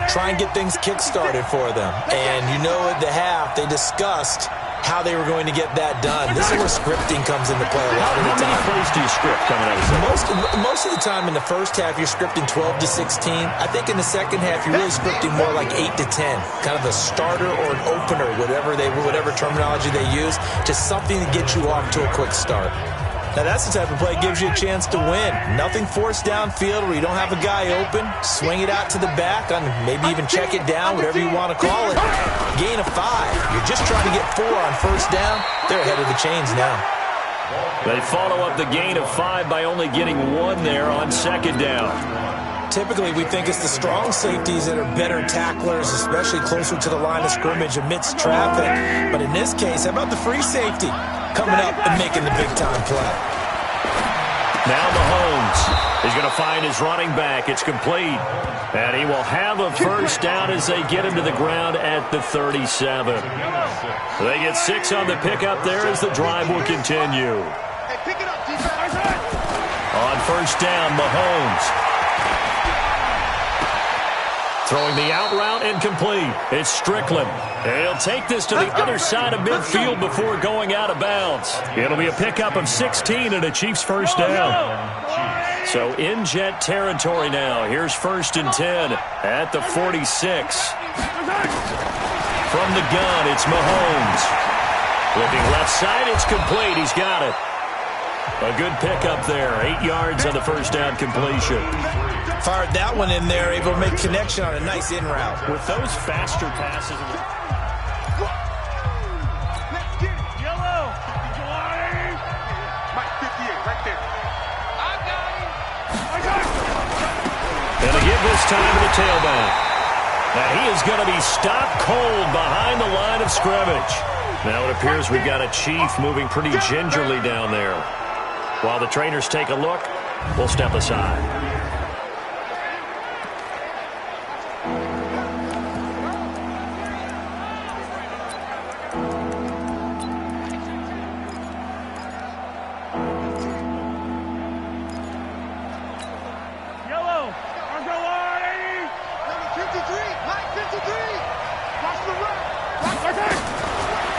Try and get things kick-started for them. And you know at the half, they discussed how they were going to get that done. This is where scripting comes into play a lot of the time. How many plays do you script coming out of Most of the time in the first half, you're scripting 12 to 16. I think in the second half, you're really scripting more like 8 to 10. Kind of a starter or an opener, whatever terminology they use, just something to get you off to a quick start. Now, that's the type of play that gives you a chance to win. Nothing forced downfield where you don't have a guy open. Swing it out to the back, on maybe even check it down, whatever you want to call it. Gain of 5. You're just trying to get 4 on 1st down. They're ahead of the chains now. They follow up the gain of 5 by only getting 1 there on 2nd down. Typically, we think it's the strong safeties that are better tacklers, especially closer to the line of scrimmage amidst traffic. But in this case, how about the free safety coming up and making the big-time play? Now Mahomes. He's going to find his running back. It's complete. And he will have a first down as they get him to the ground at the 37. They get 6 on the pickup there as the drive will continue. On first down, Mahomes. Throwing the out route incomplete. It's Strickland. And he'll take this to the other side of midfield before going out of bounds. It'll be a pickup of 16 and a Chiefs first down. So in jet territory now. Here's 1st and 10 at the 46. From the gun, it's Mahomes. Looking left side, it's complete. He's got it. A good pickup there. 8 yards on the first down completion. Fired that one in there, able to make connection on a nice in route. With those faster passes. Yellow. Mike 58, right there. I got him. And they give this time to the tailback. Now he is going to be stopped cold behind the line of scrimmage. Now it appears we've got a Chief moving pretty gingerly down there. While the trainers take a look, we'll step aside.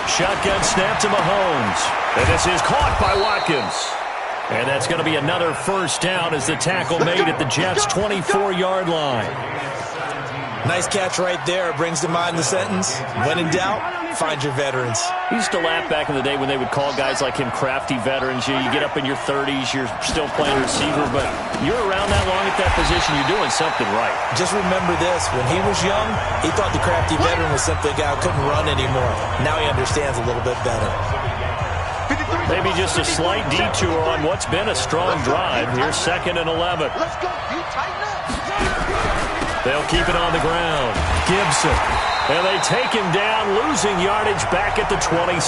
Shotgun snap to Mahomes. And this is caught by Watkins. And that's going to be another first down as the tackle made at the Jets' 24-yard line. Nice catch right there. Brings to mind the sentence, when in doubt, find your veterans. We used to laugh back in the day when they would call guys like him crafty veterans. You get up in your 30s, you're still playing receiver, but you're around that long at that position, you're doing something right. Just remember this. When he was young, he thought the crafty veteran was simply a guy who couldn't run anymore. Now he understands a little bit better. Maybe just a slight detour on what's been a strong drive. Here's 2nd and 11. Let's go. You tighten up. They'll keep it on the ground. Gibson. And they take him down, losing yardage back at the 27.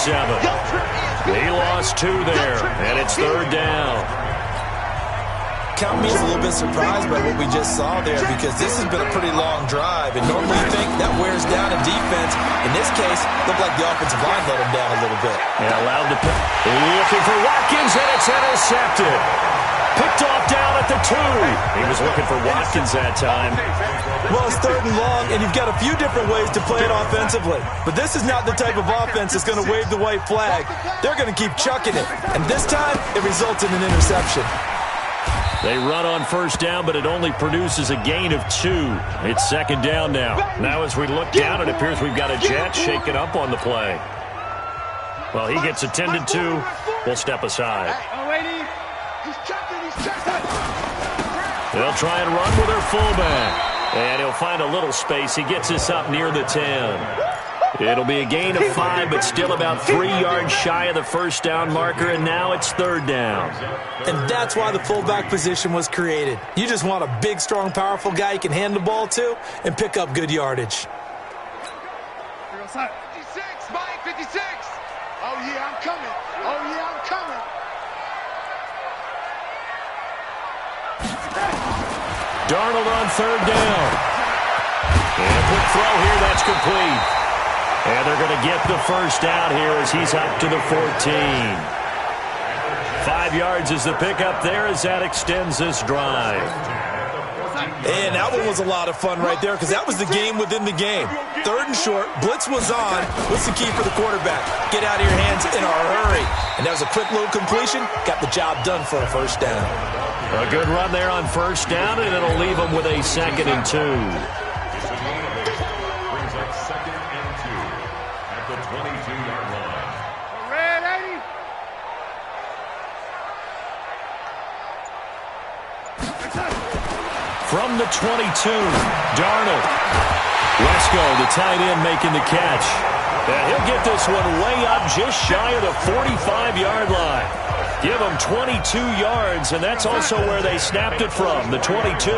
He lost 2 there, and it's 3rd down. Count me as a little bit surprised by what we just saw there, because this has been a pretty long drive, and normally you think that wears down a defense. In this case, looked like the offensive line let him down a little bit. And allowed to pick. Looking for Watkins, and it's intercepted. Picked off down at the 2. He was looking for Watkins that time. Well, it's 3rd and long, and you've got a few different ways to play it offensively. But this is not the type of offense that's going to wave the white flag. They're going to keep chucking it. And this time, it results in an interception. They run on first down, but it only produces a gain of 2. It's 2nd down now. Now as we look down, it appears we've got a Jet shaken up on the play. Well, he gets attended to. We'll step aside. They'll try and run with their fullback. And he'll find a little space. He gets us up near the 10. It'll be a gain of 5, but still about 3 yards shy of the first down marker, and now it's 3rd down. And that's why the fullback position was created. You just want a big, strong, powerful guy you can hand the ball to and pick up good yardage. 56, Mike, 56. Oh, yeah, I'm coming. Oh, yeah, I'm coming. Darnold on 3rd down. And a quick throw here, that's complete. And they're going to get the first down here as he's up to the 14. 5 yards is the pickup there as that extends this drive. And that one was a lot of fun right there, because that was the game within the game. 3rd and short, blitz was on. What's the key for the quarterback? Get out of your hands in a hurry. And that was a quick little completion. Got the job done for a first down. A good run there on first down, and it'll leave them with a 2nd and 2. Brings up 2nd and 2 at the 22-yard line. Ready? From the 22, Darnold. Wesco, the tight end, making the catch. And he'll get this one way up just shy of the 45-yard line. Give him 22 yards, and that's also where they snapped it from, the 22.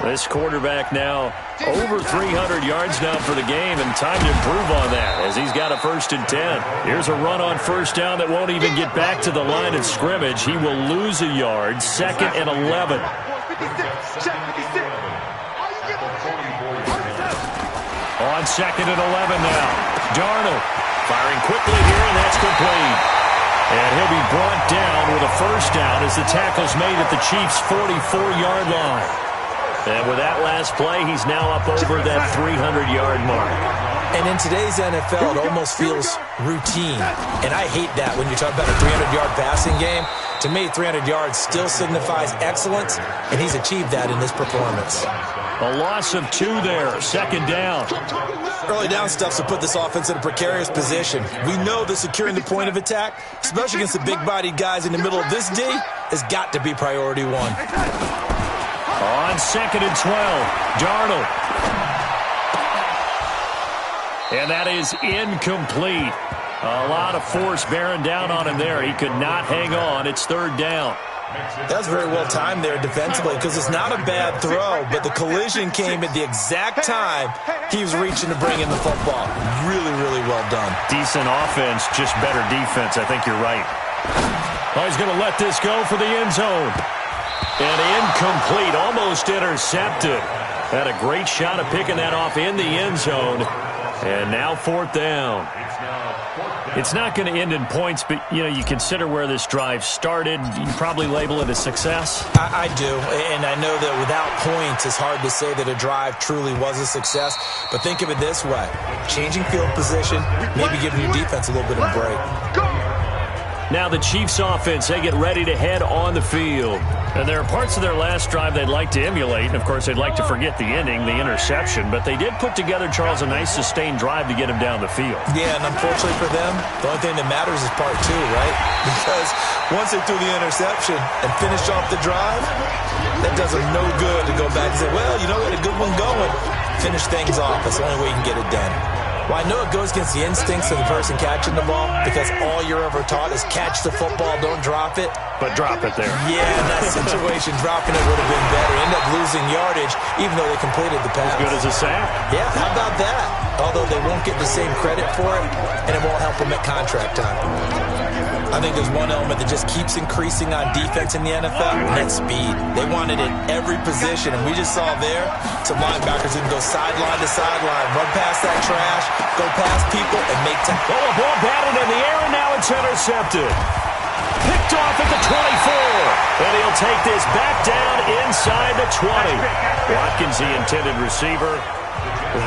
This quarterback now over 300 yards now for the game, and time to improve on that as he's got a 1st and 10. Here's a run on 1st down that won't even get back to the line of scrimmage. He will lose a yard, 2nd and 11. On 2nd and 11 now. Darnold firing quickly here, and that's complete. And he'll be brought down with a 1st down as the tackle's made at the Chiefs' 44-yard line. And with that last play, he's now up over that 300-yard mark. And in today's NFL, it almost feels routine. And I hate that when you talk about a 300-yard passing game. To me, 300 yards still signifies excellence, and he's achieved that in this performance. A loss of 2 there, 2nd down. Early down stuff to put this offense in a precarious position. We know that securing the point of attack, especially against the big-bodied guys in the middle of this D, has got to be priority 1. On 2nd and 12, Darnold. And that is incomplete. A lot of force bearing down on him there. He could not hang on. It's 3rd down. That's very well timed there defensively because it's not a bad throw, but the collision came at the exact time he was reaching to bring in the football. Really, really well done. Decent offense, just better defense. I think you're right. Oh, he's going to let this go for the end zone. And incomplete, almost intercepted. Had a great shot of picking that off in the end zone. And now 4th down. It's not going to end in points, but, you consider where this drive started. You probably label it a success. I do, and I know that without points, it's hard to say that a drive truly was a success. But think of it this way. Changing field position, maybe giving your defense a little bit of a break. Now the Chiefs offense, they get ready to head on the field. And there are parts of their last drive they'd like to emulate. And, of course, they'd like to forget the ending, the interception. But they did put together, Charles, a nice sustained drive to get him down the field. Yeah, and unfortunately for them, the only thing that matters is part 2, right? Because once they threw the interception and finished off the drive, that does them no good to go back and say, well, we had a good one going. Finish things off. That's the only way you can get it done. Well, I know it goes against the instincts of the person catching the ball because all you're ever taught is catch the football, don't drop it. But drop it there. Yeah, in that situation, dropping it would have been better. End up losing yardage, even though they completed the pass. As good as a sack. Yeah, how about that? Although they won't get the same credit for it, and it won't help them at contract time. I think there's one element that just keeps increasing on defense in the NFL, and that's speed. They want it at every position, and we just saw there some linebackers who can go sideline to sideline, run past that trash, go past people, and make time. Oh, a ball batted in the air, and now it's intercepted. Picked off at the 24, and he'll take this back down inside the 20. Watkins, the intended receiver.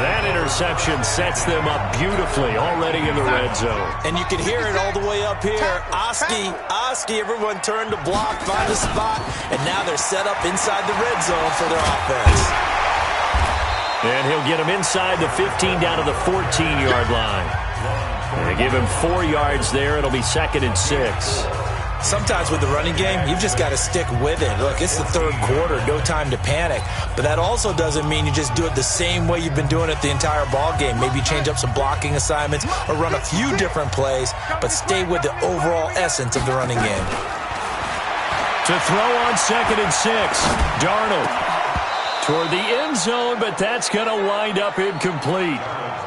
That interception sets them up beautifully already in the red zone. And you can hear it all the way up here. Oski, everyone turned to block, find a spot, and now they're set up inside the red zone for their offense. And he'll get him inside the 15 down to the 14-yard line. And they give him 4 yards there. It'll be 2nd and 6. Sometimes with the running game, you've just got to stick with it. Look, it's the 3rd quarter, no time to panic. But that also doesn't mean you just do it the same way you've been doing it the entire ball game. Maybe change up some blocking assignments or run a few different plays, but stay with the overall essence of the running game. To throw on 2nd and 6, Darnold toward the end zone, but that's going to wind up incomplete.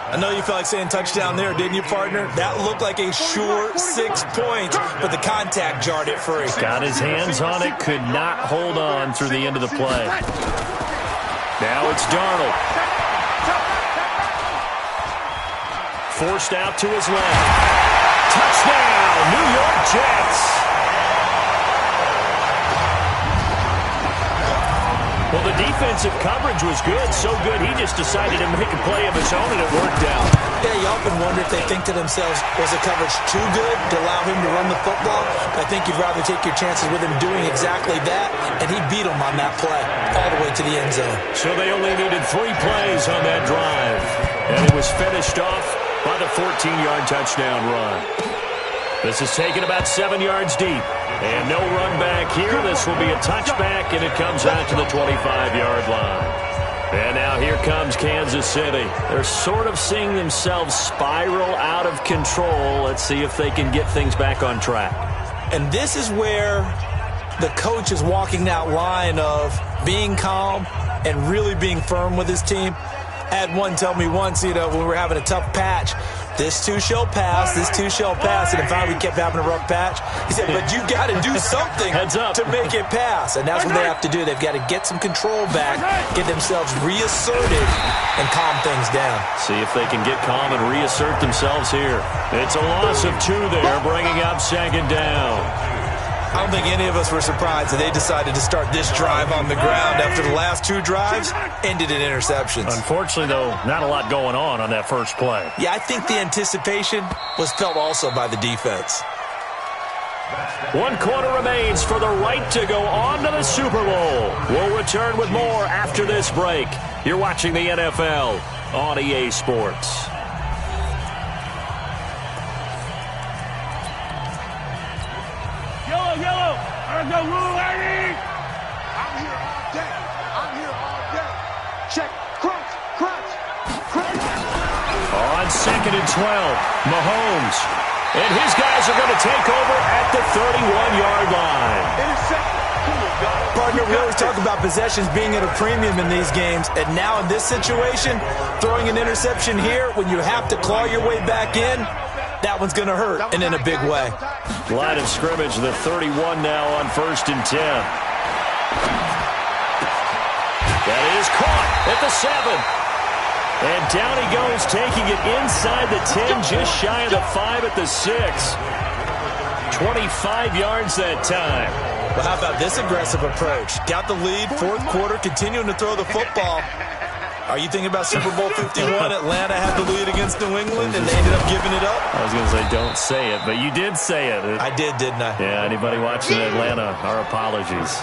I know you felt like saying touchdown there, didn't you, partner? That looked like a sure 6 points, but the contact jarred it free. Got his hands on it, could not hold on through the end of the play. Now it's Darnold. Forced out to his left. Touchdown, New York Jets. Well, the defensive coverage was good, so good he just decided to make a play of his own, and it worked out. Yeah, you often wonder if they think to themselves, was the coverage too good to allow him to run the football? I think you'd rather take your chances with him doing exactly that, and he beat him on that play all the way to the end zone. So they only needed 3 plays on that drive, and it was finished off by the 14-yard touchdown run. This is taken about 7 yards deep. And no run back here. This will be a touchback, and it comes out to the 25-yard line. And now here comes Kansas City. They're sort of seeing themselves spiral out of control. Let's see if they can get things back on track. And this is where the coach is walking that line of being calm and really being firm with his team. I had one tell me once, when we were having a tough patch, this too shall pass, this too shall pass. And finally we kept having a rough patch. He said, but you got to do something to make it pass. And that's what they have to do. They've got to get some control back, get themselves reasserted, and calm things down. See if they can get calm and reassert themselves here. It's a loss of 2 there, bringing up second down. I don't think any of us were surprised that they decided to start this drive on the ground after the last 2 drives ended in interceptions. Unfortunately, though, not a lot going on that first play. Yeah, I think the anticipation was felt also by the defense. 1 quarter remains for the right to go on to the Super Bowl. We'll return with more after this break. You're watching the NFL on EA Sports. Yellow. There's no rule, lady. I'm here all day. I'm here all day. Check. Crunch. On 2nd and 12, Mahomes. And his guys are going to take over at the 31-yard line. Interception. Partner, we always talk about possessions being at a premium in these games, and now in this situation, throwing an interception here when you have to claw your way back in, that one's going to hurt, and in a big way. Line of scrimmage, the 31 now on 1st and 10. That is caught at the 7. And down he goes, taking it inside the 10, just shy of the 5 at the 6. 25 yards that time. Well, how about this aggressive approach? Got the lead, 4th quarter, continuing to throw the football. Are you thinking about Super Bowl 51? Atlanta had the lead against New England, and they ended up giving it up? I was going to say, don't say it, but you did say it. I did, didn't I? Yeah, anybody watching Atlanta, our apologies.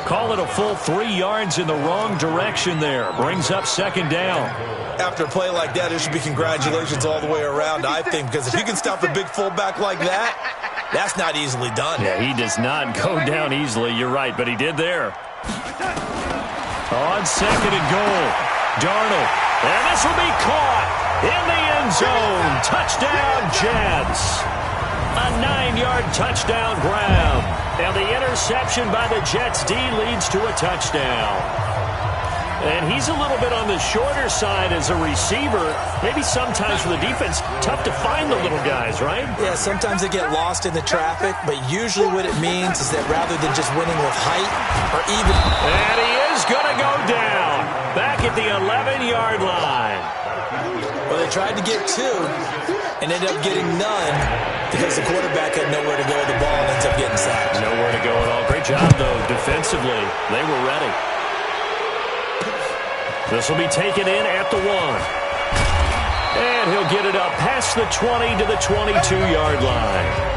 Call it a full 3 yards in the wrong direction there. Brings up 2nd down. After a play like that, there should be congratulations all the way around, I think, because if you can stop a big fullback like that, that's not easily done. Yeah, he does not go down easily. You're right, but he did there. On 2nd and goal. Darnold, and this will be caught in the end zone. Touchdown, Jets. A 9-yard touchdown grab. And the interception by the Jets D leads to a touchdown. And he's a little bit on the shorter side as a receiver. Maybe sometimes for the defense, tough to find the little guys, right? Yeah, sometimes they get lost in the traffic, but usually what it means is that rather than just winning with height or even... And he is going to go down. Back at the 11-yard line. Well, they tried to get 2 and ended up getting none because the quarterback had nowhere to go with the ball and ends up getting sacked. Nowhere to go at all. Great job, though, defensively. They were ready. This will be taken in at the 1. And he'll get it up past the 20 to the 22-yard line.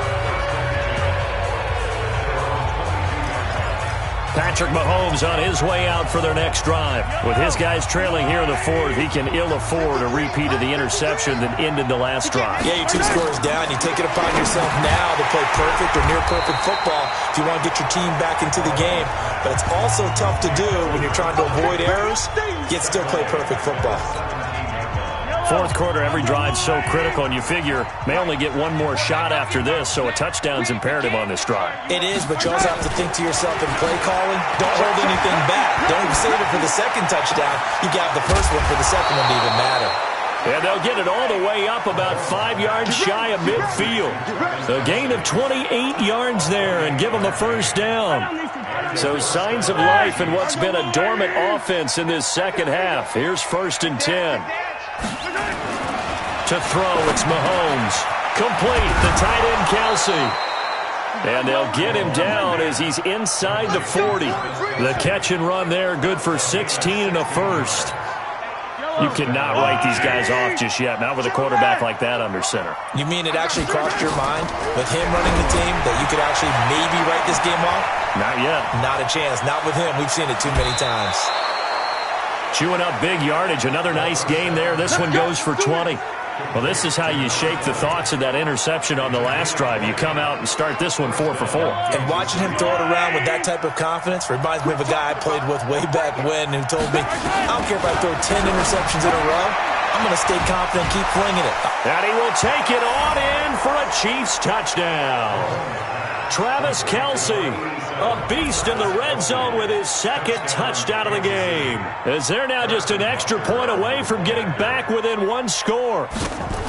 Patrick Mahomes on his way out for their next drive. With his guys trailing here in the 4th, he can ill afford a repeat of the interception that ended the last drive. Yeah, you're 2 scores down. You take it upon yourself now to play perfect or near-perfect football if you want to get your team back into the game. But it's also tough to do when you're trying to avoid errors, yet still play perfect football. 4th quarter, every drive's so critical, and you figure may only get 1 more shot after this, so a touchdown's imperative on this drive. It is, but you also have to think to yourself in play calling, don't hold anything back. Don't save it for the 2nd touchdown. You got the first one for the 2nd one to even matter. And they'll get it all the way up about 5 yards shy of midfield. A gain of 28 yards there and give them the first down. So signs of life in what's been a dormant offense in this second half. Here's 1st and 10. To throw, it's Mahomes. Complete, the tight end, Kelsey. And they'll get him down as he's inside the 40. The catch and run there, good for 16 and a first. You cannot write these guys off just yet, not with a quarterback like that under center. You mean it actually crossed your mind with him running the team that you could actually maybe write this game off? Not yet. Not a chance. Not with him. We've seen it too many times. Chewing up big yardage. Another nice gain there. This one goes for 20. Well, this is how you shake the thoughts of that interception on the last drive. You come out and start this one 4 for 4. And watching him throw it around with that type of confidence reminds me of a guy I played with way back when who told me, I don't care if I throw 10 interceptions in a row, I'm going to stay confident and keep flinging it. And he will take it on in for a Chiefs touchdown. Travis Kelce, a beast in the red zone with his second touchdown of the game. As they're now just an extra point away from getting back within one score.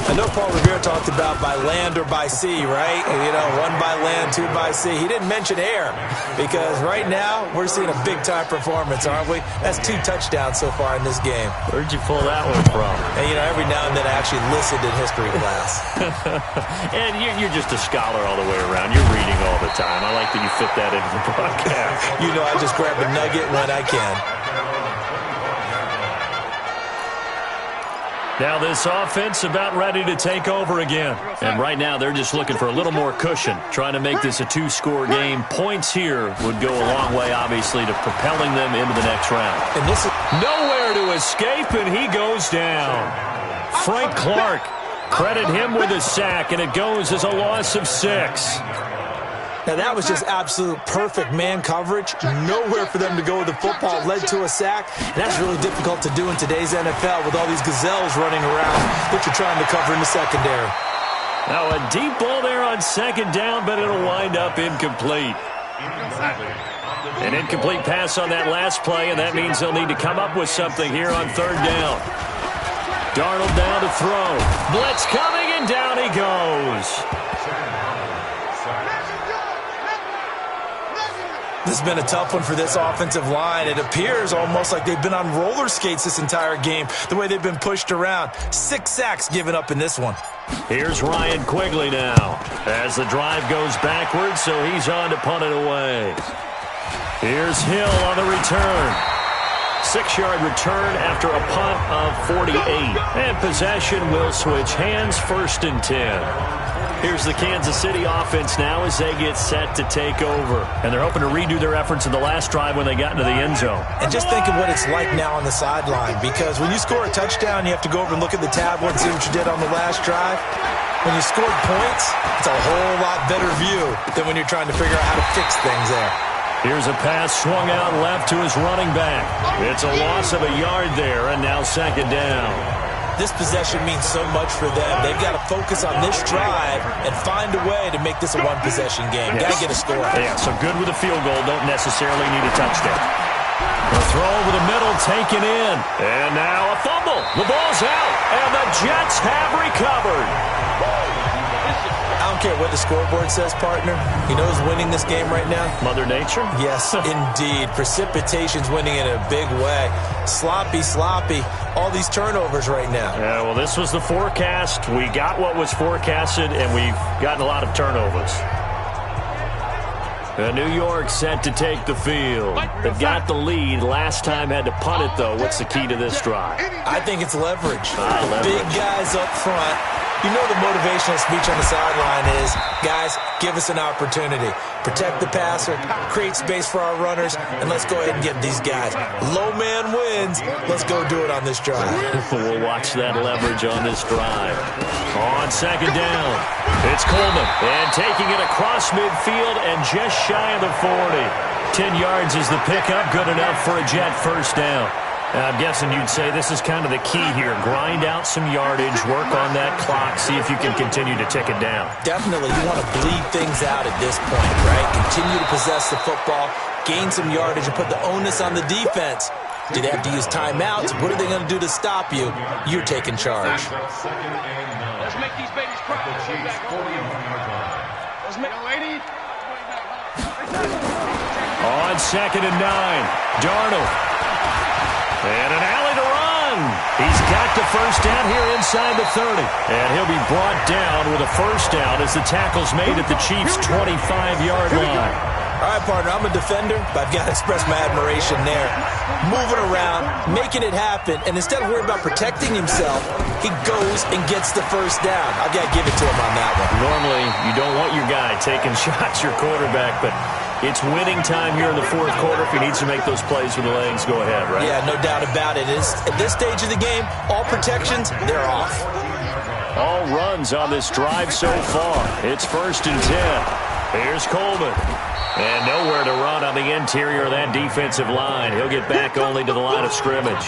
I know Paul Revere talked about by land or by sea, right? You know, one by land, two by sea. He didn't mention air because right now we're seeing a big-time performance, aren't we? That's 2 touchdowns so far in this game. Where'd you pull that one from? And, you know, every now and then I actually listened in history class. And you're just a scholar all the way around. You're reading all the time. I like that you fit that into the broadcast. You know, I just grab a nugget when I can. Now this offense about ready to take over again. And right now they're just looking for a little more cushion, trying to make this a 2-score game. Points here would go a long way, obviously, to propelling them into the next round. And this is nowhere to escape, and he goes down. Frank Clark, credit him with a sack, and it goes as a loss of 6. Now, that was just absolute perfect man coverage. Nowhere for them to go with the football. Led to a sack. And that's really difficult to do in today's NFL with all these gazelles running around that you're trying to cover in the secondary. Now, a deep ball there on second down, but it'll wind up incomplete. An incomplete pass on that last play, and that means they'll need to come up with something here on third down. Darnold down to throw. Blitz coming, and down he goes. This has been a tough one for this offensive line. It appears almost like they've been on roller skates this entire game, the way they've been pushed around. 6 sacks given up in this one. Here's Ryan Quigley now as the drive goes backwards, so he's on to punt it away. Here's Hill on the return. 6-yard return after a punt of 48. And possession will switch hands, 1st and 10. Here's the Kansas City offense now as they get set to take over. And they're hoping to redo their efforts in the last drive when they got into the end zone. And just think of what it's like now on the sideline, because when you score a touchdown, you have to go over and look at the tablet and see what you did on the last drive. When you scored points, it's a whole lot better view than when you're trying to figure out how to fix things there. Here's a pass swung out left to his running back. It's a loss of a yard there, and now 2nd down. This possession means so much for them. They've got to focus on this drive and find a way to make this a one-possession game. Yes. Got to get a score. Yeah, so good with a field goal. Don't necessarily need a touchdown. The throw over the middle, taken in. And now a fumble. The ball's out, and the Jets have recovered. I don't care what the scoreboard says, partner. You know who's winning this game right now? Mother Nature? Yes, indeed. Precipitation's winning in a big way. Sloppy. All these turnovers right now. Yeah, well, this was the forecast. We got what was forecasted, and we've gotten a lot of turnovers. New York set to take the field. They got the lead. Last time had to punt it, though. What's the key to this drive? I think it's leverage. Leverage. Big guys up front. You know the motivational speech on the sideline is, guys, give us an opportunity. Protect the passer, create space for our runners, and let's go ahead and get these guys. Low man wins. Let's go do it on this drive. We'll watch that leverage on this drive. On 2nd down, it's Coleman. And taking it across midfield and just shy of the 40. 10 yards is the pickup, good enough for a Jet 1st down. I'm guessing you'd say this is kind of the key here. Grind out some yardage, work on that clock, see if you can continue to tick it down. Definitely. You want to bleed things out at this point, right? Continue to possess the football, gain some yardage, and put the onus on the defense. Do they have to use timeouts? What are they going to do to stop you? You're taking charge. Let's make these babies cry. Let's make a lady. On 2nd and 9, Darnold. And an alley to run. He's got the 1st down here inside the 30. And he'll be brought down with a 1st down as the tackle's made at the Chiefs' 25-yard line. All right, partner, I'm a defender, but I've got to express my admiration there. Moving around, making it happen, and instead of worrying about protecting himself, he goes and gets the 1st down. I've got to give it to him on that one. Normally, you don't want your guy taking shots, your quarterback, but it's winning time here in the 4th quarter. If he needs to make those plays with the legs, go ahead, right? Yeah, no doubt about it. At this stage of the game, all protections, they're off. All runs on this drive so far. It's 1st and 10. Here's Coleman. And nowhere to run on the interior of that defensive line. He'll get back only to the line of scrimmage.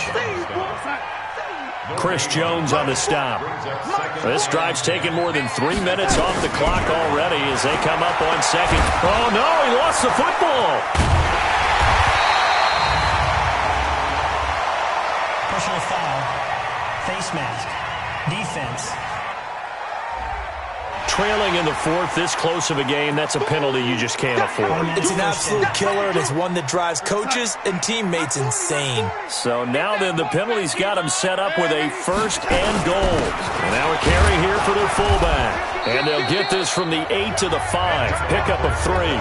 Chris Jones on the stop. This drive's taken more than 3 minutes off the clock already as they come up on second. Oh, no, he lost the football. Personal foul, face mask, defense. Trailing in the fourth, this close of a game, that's a penalty you just can't afford. It's an absolute killer, and it's one that drives coaches and teammates insane. So now then, the penalty's got them set up with a first and goal. And now a carry here for their fullback. And they'll get this from the 8 to the 5. Pickup of 3.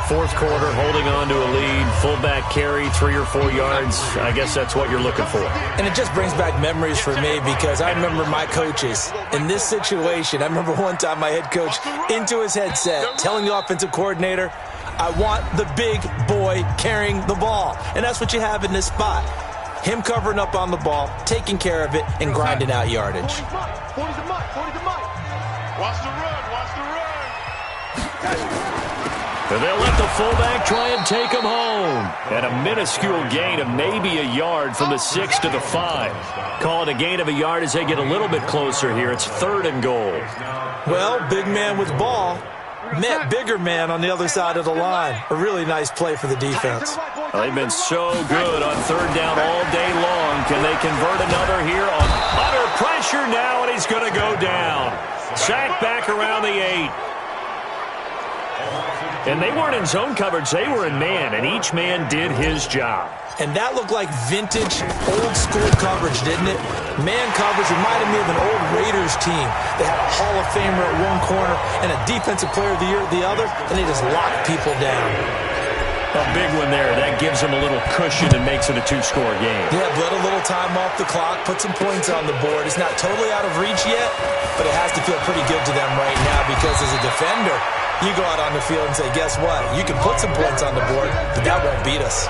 Fourth quarter, holding on to a lead. Fullback carry, 3 or 4 yards. I guess that's what you're looking for. And it just brings back memories for me because I remember my coaches in this situation. I remember one time my head coach into his headset telling the offensive coordinator, I want the big boy carrying the ball. And that's what you have in this spot. Him covering up on the ball, taking care of it, and grinding out yardage. 40's a mutt. Watch the run. And they'll let the fullback try and take him home. And a minuscule gain of maybe a yard from the 6 to the 5. Call it a gain of a yard as they get a little bit closer here. It's 3rd and goal. Well, big man with ball met bigger man on the other side of the line. A really nice play for the defense. Well, they've been so good on 3rd down all day long. Can they convert another here on under pressure now, and he's going to go down. Sacked back around the 8. And they weren't in zone coverage. They were in man, and each man did his job. And that looked like vintage, old-school coverage, didn't it? Man coverage reminded me of an old Raiders team. They had a Hall of Famer at one corner and a Defensive Player of the Year at the other, and they just locked people down. A big one there. That gives them a little cushion and makes it a 2-score game. Yeah, let a little time off the clock, put some points on the board. It's not totally out of reach yet, but it has to feel pretty good to them right now because as a defender, you go out on the field and say, guess what? You can put some points on the board, but that won't beat us.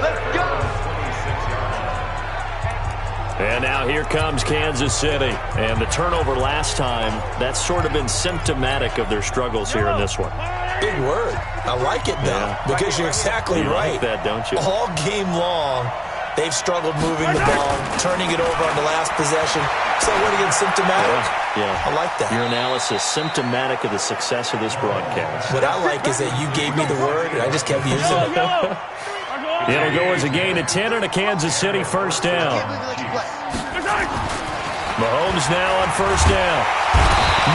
And now here comes Kansas City. And the turnover last time, that's sort of been symptomatic of their struggles here in this one. Big word. I like it, though, because you're exactly right. You like that, don't you? All game long, they've struggled moving the ball, turning it over on the last possession. So what again, symptomatic? Yeah. I like that. Your analysis, symptomatic of the success of this broadcast. What I like is that you gave me the word, and I just kept using it. It'll go as a gain of 10 and a Kansas City first down. Mahomes now on first down.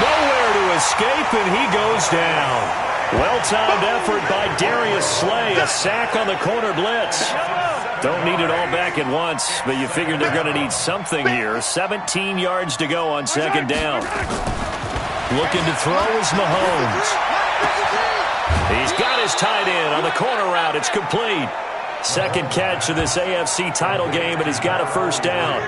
Nowhere to escape, and he goes down. Well-timed effort by Darius Slay. A sack on the corner blitz. Don't need it all back at once, but you figure they're going to need something here. 17 yards to go on second down. Looking to throw is Mahomes. He's got his tight end on the corner route. It's complete. Second catch of this AFC title game, and he's got a first down.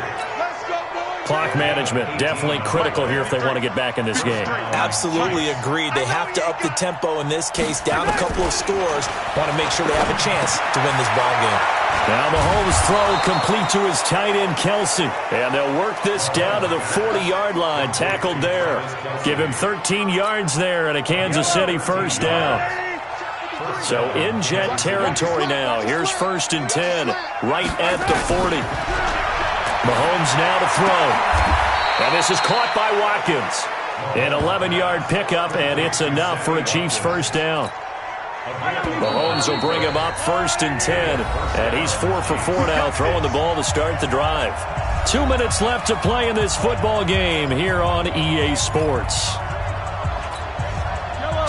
Clock management, definitely critical here if they want to get back in this game. Absolutely agreed. They have to up the tempo in this case, down a couple of scores. Want to make sure they have a chance to win this ball game. Now Mahomes' throw complete to his tight end, Kelsey. And they'll work this down to the 40-yard line, tackled there. Give him 13 yards there and a Kansas City first down. So in Jet territory now. Here's 1st and 10, right at the 40. Mahomes now to throw. And this is caught by Watkins. An 11-yard pickup, and it's enough for a Chiefs first down. Mahomes will bring him up 1st and 10. And he's 4 for 4 now, throwing the ball to start the drive. 2 minutes left to play in this football game here on EA Sports.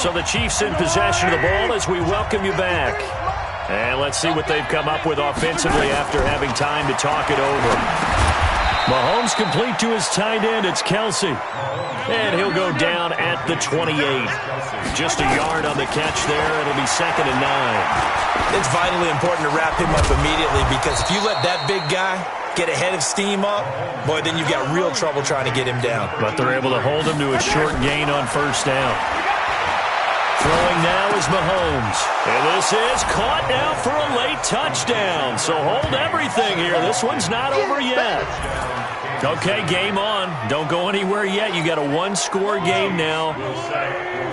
So the Chiefs in possession of the ball as we welcome you back. And let's see what they've come up with offensively after having time to talk it over. Mahomes complete to his tight end. It's Kelsey. And he'll go down at the 28. Just a yard on the catch there. It'll be 2nd and 9. It's vitally important to wrap him up immediately because if you let that big guy get a head of steam up, boy, then you've got real trouble trying to get him down. But they're able to hold him to a short gain on first down. Throwing now is Mahomes. And this is caught now for a late touchdown. So hold everything here. This one's not over yet. Okay, game on. Don't go anywhere yet. You got a one-score game now.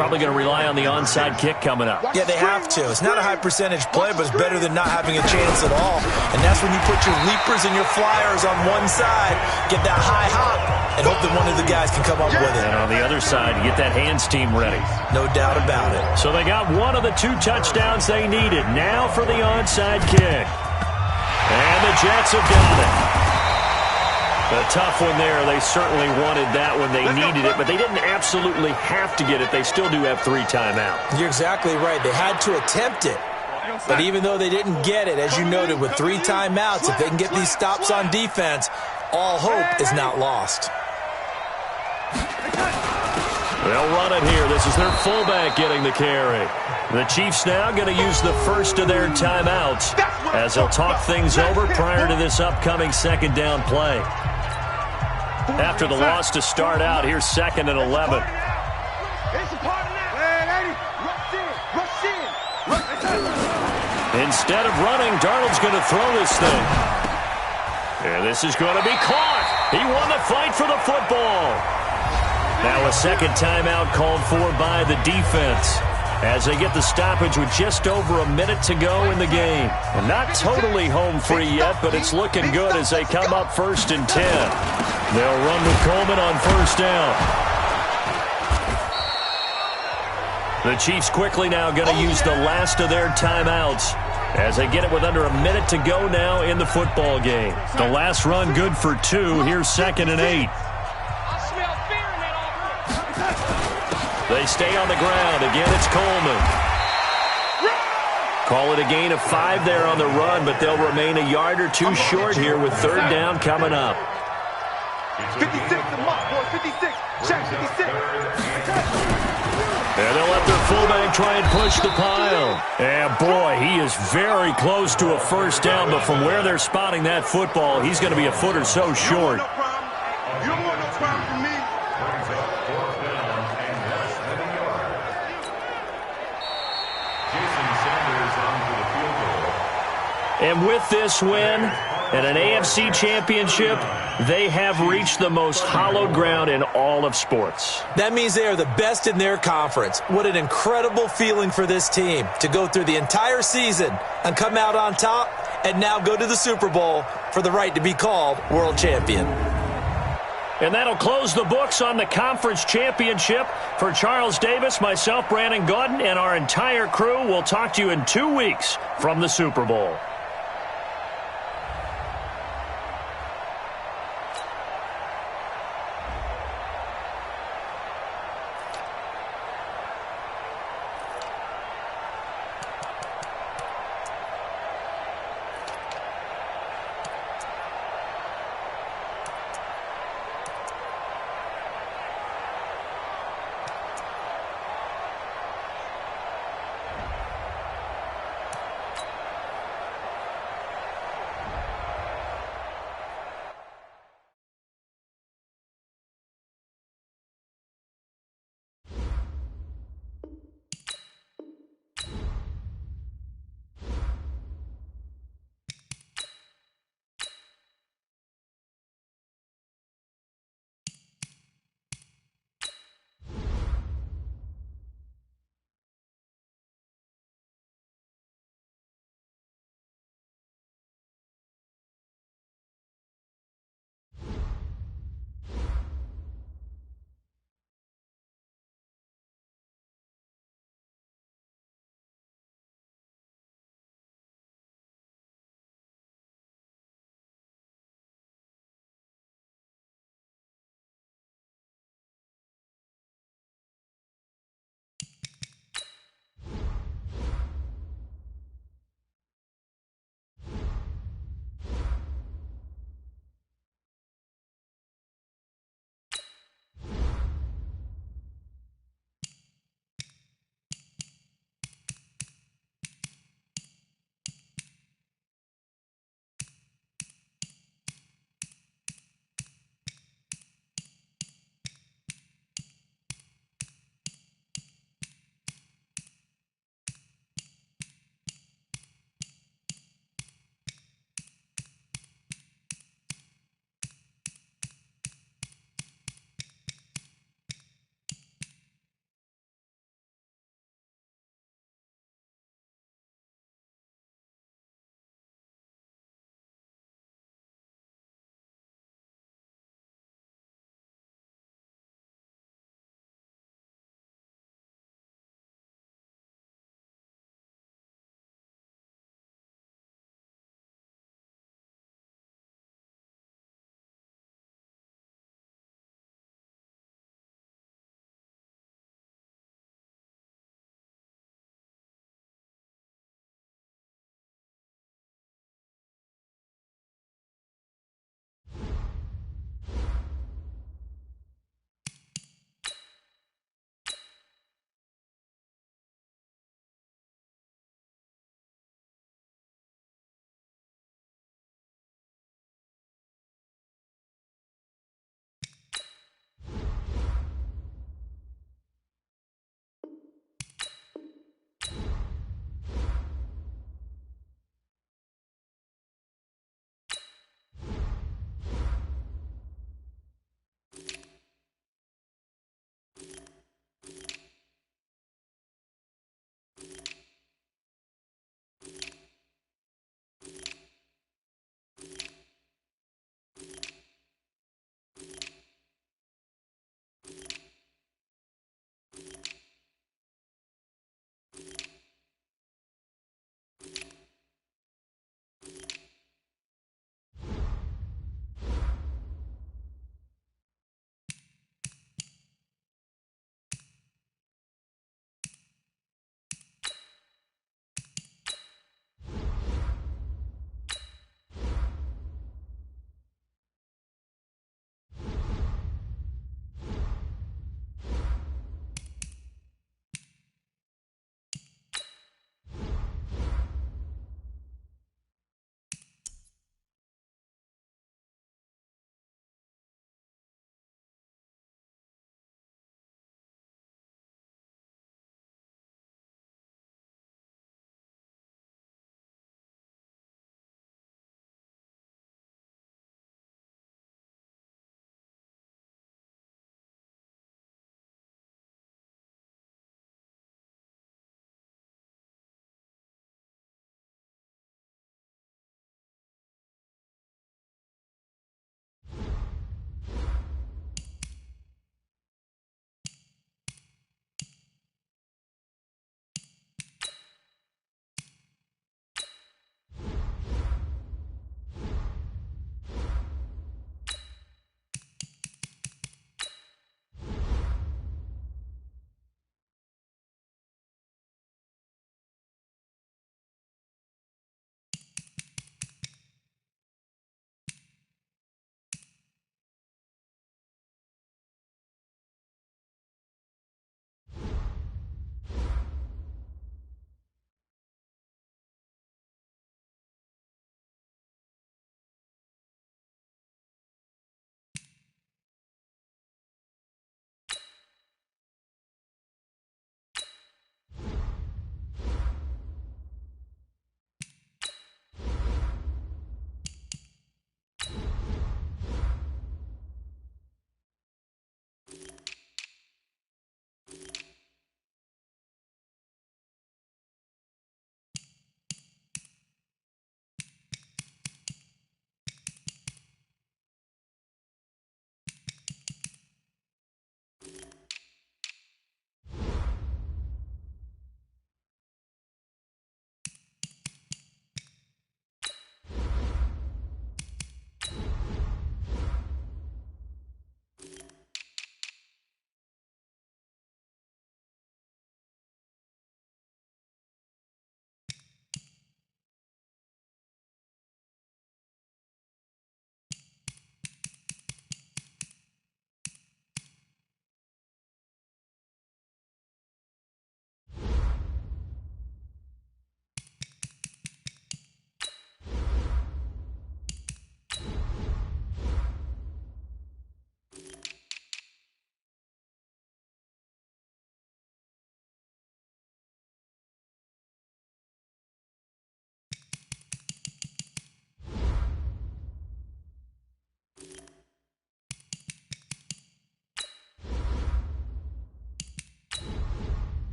Probably going to rely on the onside kick coming up. Yeah, they have to. It's not a high-percentage play, but it's better than not having a chance at all. And that's when you put your leapers and your flyers on one side, get that high hop, and hope that one of the guys can come up with it. And on the other side, get that hands team ready. No doubt about it. So they got one of the 2 touchdowns they needed. Now for the onside kick. And the Jets have got it. A tough one there. They certainly wanted that when they needed it, but they didn't absolutely have to get it. They still do have 3 timeouts. You're exactly right. They had to attempt it. But even though they didn't get it, as you noted, with 3 timeouts, if they can get these stops on defense, all hope is not lost. They'll run it here. This is their fullback getting the carry. The Chiefs now going to use the first of their timeouts as they'll talk things over prior to this upcoming second down play. After the loss to start out, here's 2nd and 11. Instead of running, Darnold's going to throw this thing. And this is going to be caught. He won the fight for the football. Now a second timeout called for by the defense as they get the stoppage with just over a minute to go in the game. And not totally home free yet, but it's looking good as they come up 1st and 10. They'll run with Coleman on 1st down. The Chiefs quickly now going to use the last of their timeouts as they get it with under a minute to go now in the football game. The last run good for 2. Here's 2nd and 8. They stay on the ground. Again, it's Coleman. Call it a gain of 5 there on the run, but they'll remain a yard or 2 short here with 3rd down coming up. 56, the mark, boy, 56. Check 56. And they'll let their fullback try and push the pile. And boy, he is very close to a 1st down, but from where they're spotting that football, he's going to be a foot or so short. You don't want no problem from me. And with this win and an AFC championship, they have reached the most hallowed ground in all of sports. That means they are the best in their conference. What an incredible feeling for this team to go through the entire season and come out on top and now go to the Super Bowl for the right to be called world champion. And that'll close the books on the conference championship. For Charles Davis, myself, Brandon Gaudin, and our entire crew, we'll talk to you in 2 weeks from the Super Bowl.